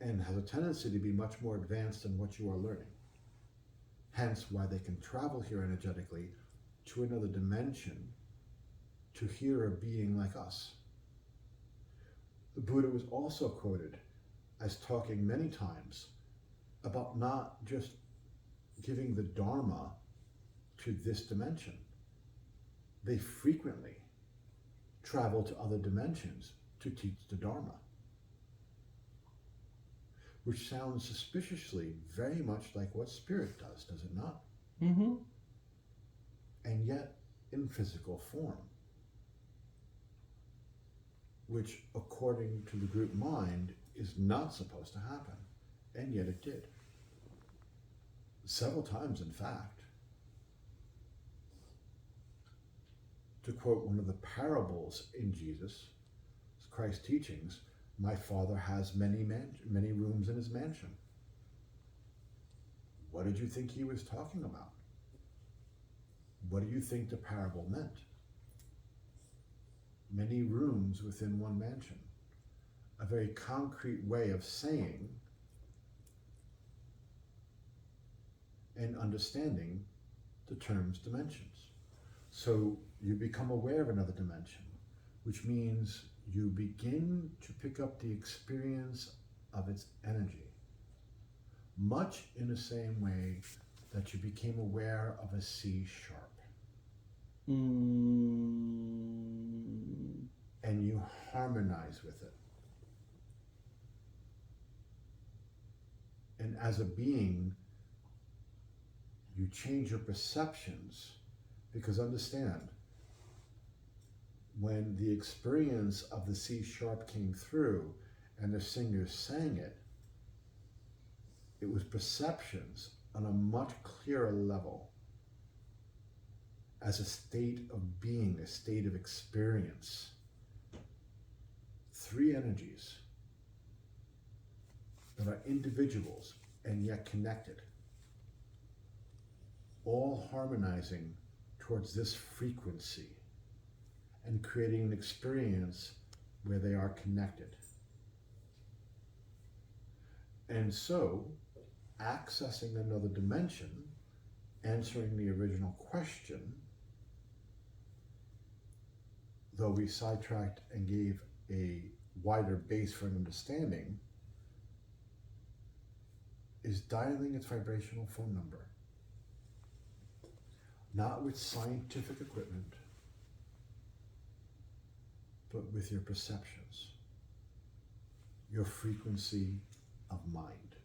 and has a tendency to be much more advanced than what you are learning. Hence why they can travel here energetically to another dimension to hear a being like us. The Buddha was also quoted as talking many times about not just giving the Dharma to this dimension. They frequently travel to other dimensions to teach the Dharma, which sounds suspiciously very much like what spirit does it not? Mm-hmm. And yet in physical form, which according to the group mind is not supposed to happen, and yet it did. Several times, in fact. To quote one of the parables in Jesus Christ's teachings, my Father has many rooms in his mansion. What did you think he was talking about? What do you think the parable meant? Many rooms within one mansion. A very concrete way of saying and understanding the terms dimensions. So you become aware of another dimension, which means you begin to pick up the experience of its energy, much in the same way that you became aware of a C sharp. And you harmonize with it. And as a being, you change your perceptions, because understand, when the experience of the C sharp came through and the singer sang it, it was perceptions on a much clearer level, as a state of being, a state of experience. Three energies that are individuals and yet connected, all harmonizing towards this frequency and creating an experience where they are connected. And so, accessing another dimension, answering the original question, though we sidetracked and gave a wider base for an understanding, is dialing its vibrational phone number not with scientific equipment, but with your perceptions, your frequency of mind,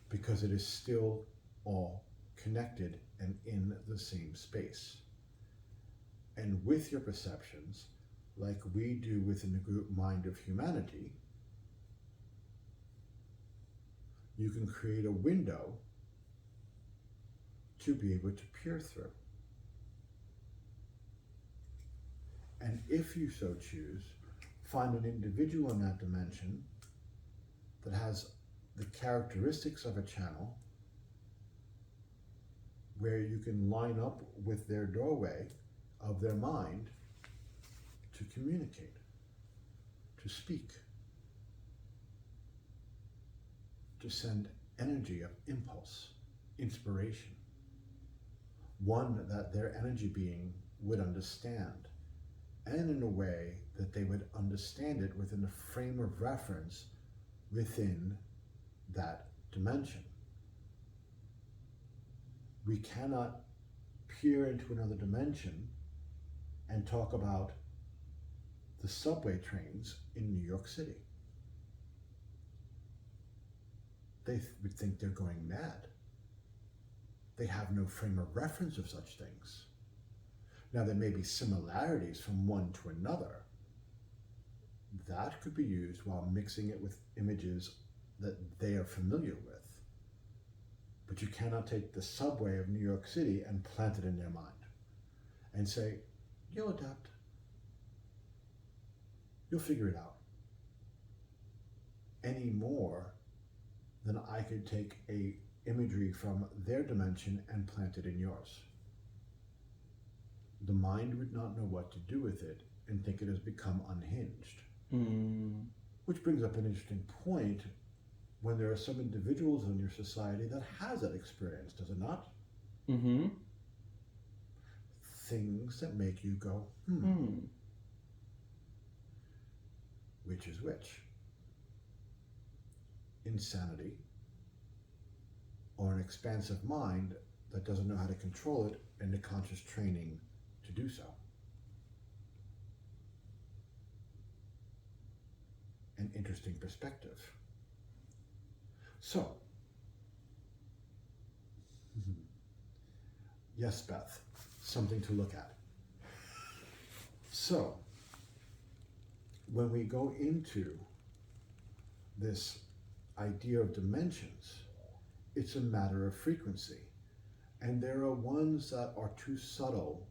because it is still all connected and in the same space. And with your perceptions, like we do within the group mind of humanity, you can create a window to be able to peer through. And if you so choose, find an individual in that dimension that has the characteristics of a channel, where you can line up with their doorway of their mind to communicate, to speak, to send energy of impulse, inspiration, one that their energy being would understand, and in a way that they would understand it within a frame of reference within that dimension. We cannot peer into another dimension and talk about the subway trains in New York City. They would think they're going mad. They have no frame of reference of such things. Now, there may be similarities from one to another. That could be used while mixing it with images that they are familiar with. But you cannot take the subway of New York City and plant it in their mind and say, you'll adapt. You'll figure it out. Any more than I could take a imagery from their dimension and plant it in yours. The mind would not know what to do with it and think it has become unhinged. Which brings up an interesting point when there are some individuals in your society that has that experience, does it not? Things that make you go, Which is which? Insanity, or an expansive mind that doesn't know how to control it and the conscious training to do so. An interesting perspective. So, yes, Beth, something to look at. So, when we go into this idea of dimensions, it's a matter of frequency. And there are ones that are too subtle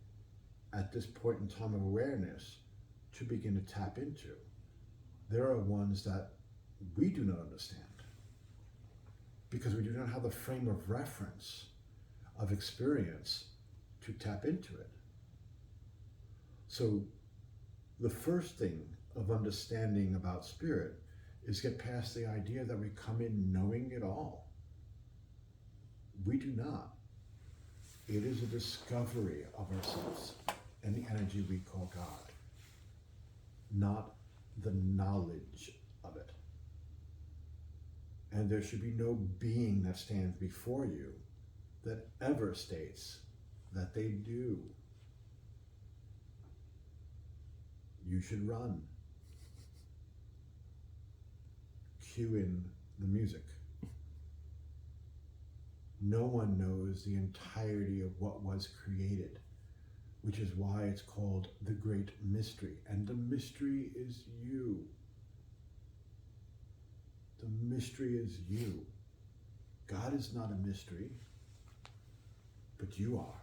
at this point in time of awareness to begin to tap into. There are ones that we do not understand because we do not have the frame of reference of experience to tap into it. So the first thing of understanding about spirit is get past the idea that we come in knowing it all. We do not. It is a discovery of ourselves and the energy we call God, not the knowledge of it. And there should be no being that stands before you that ever states that they do. You should run. Cue in the music. No one knows the entirety of what was created, which is why it's called the Great Mystery. And the mystery is you. The mystery is you. God is not a mystery, but you are.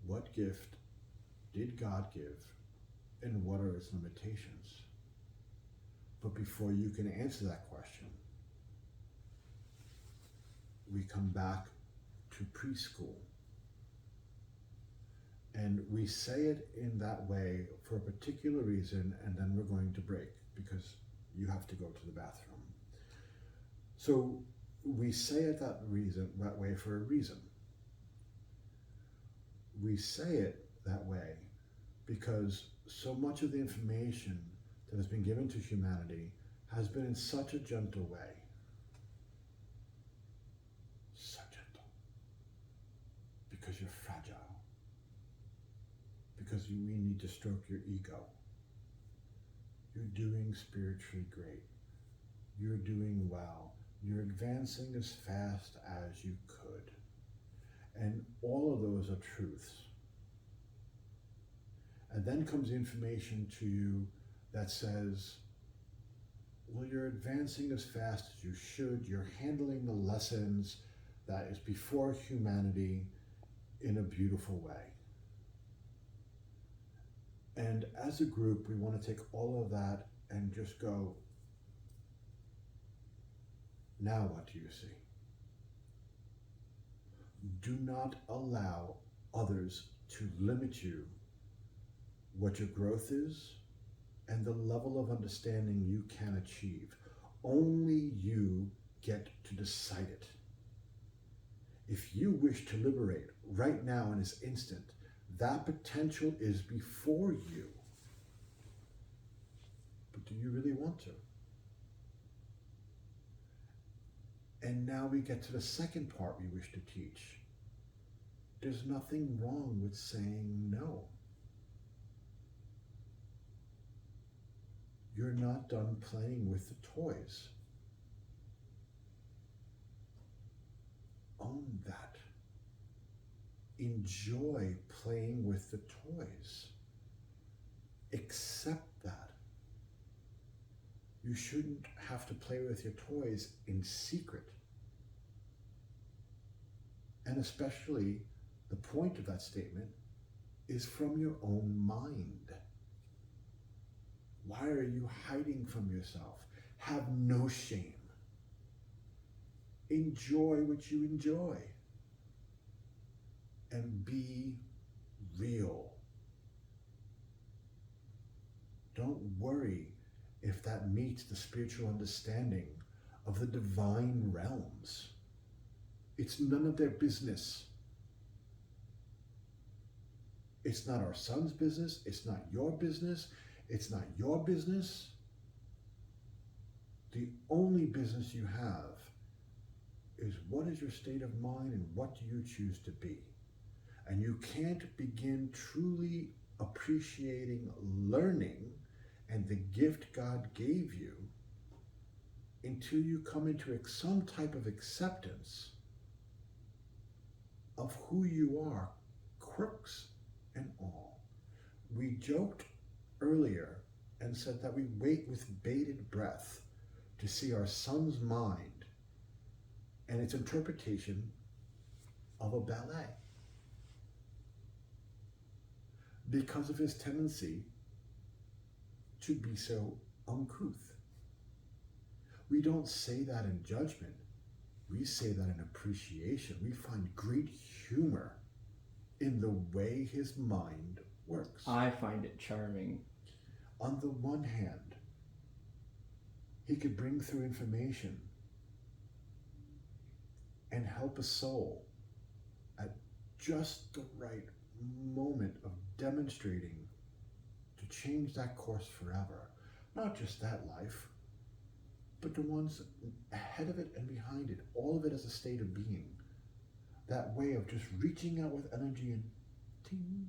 What gift did God give, and what are its limitations? But before you can answer that question, we come back to preschool. And we say it in that way for a particular reason, and then we're going to break because you have to go to the bathroom. So we say it that way for a reason. We say it that way because so much of the information that has been given to humanity has been in such a gentle way. So gentle. because we need to stroke your ego. You're doing spiritually great. You're doing well. You're advancing as fast as you could. And all of those are truths. And then comes information to you that says, well, you're advancing as fast as you should. You're handling the lessons that is before humanity in a beautiful way. And as a group, we want to take all of that and just go, now what do you see? Do not allow others to limit you what your growth is and the level of understanding you can achieve. Only you get to decide it. If you wish to liberate right now in this instant, that potential is before you. But do you really want to? And now we get to the second part we wish to teach. There's nothing wrong with saying no. You're not done playing with the toys. Own that. Enjoy playing with the toys. Accept that. You shouldn't have to play with your toys in secret. And especially, the point of that statement is from your own mind. Why are you hiding from yourself? Have no shame. Enjoy what you enjoy. And be real. Don't worry if that meets the spiritual understanding of the divine realms. It's none of their business. It's not our son's business. It's not your business. It's not your business. The only business you have is what is your state of mind and what do you choose to be? And you can't begin truly appreciating learning and the gift God gave you until you come into some type of acceptance of who you are, quirks and all. We joked earlier and said that we wait with bated breath to see our son's mind and its interpretation of a ballet because of his tendency to be so uncouth. We don't say that in judgment. We say that in appreciation. We find great humor in the way his mind works. I find it charming. On the one hand, he could bring through information and help a soul at just the right moment of demonstrating to change that course forever. Not just that life, but the ones ahead of it and behind it. All of it as a state of being. That way of just reaching out with energy and ting.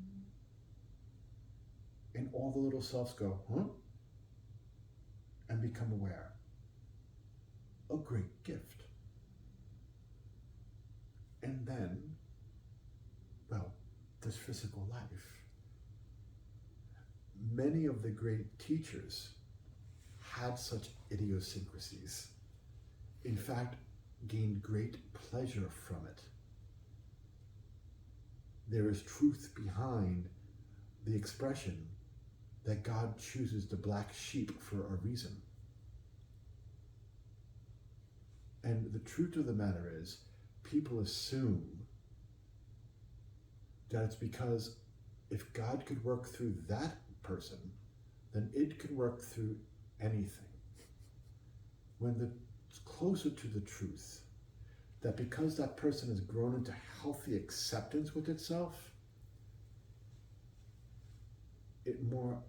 And all the little selves go, huh? And become aware. A great gift. And then, well, this physical life. Many of the great teachers had such idiosyncrasies. In fact, gained great pleasure from it. There is truth behind the expression that God chooses the black sheep for a reason. And the truth of the matter is, people assume that it's because if God could work through that person, then it could work through anything. When it's closer to the truth, that because that person has grown into healthy acceptance with itself, it more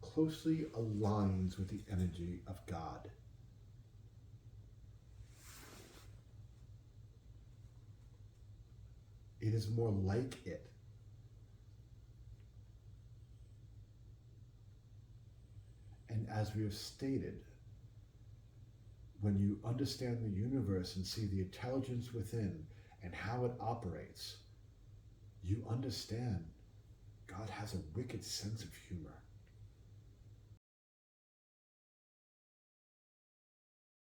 closely aligns with the energy of God. It is more like it. as we have stated, when you understand the universe and see the intelligence within and how it operates, you understand God has a wicked sense of humor.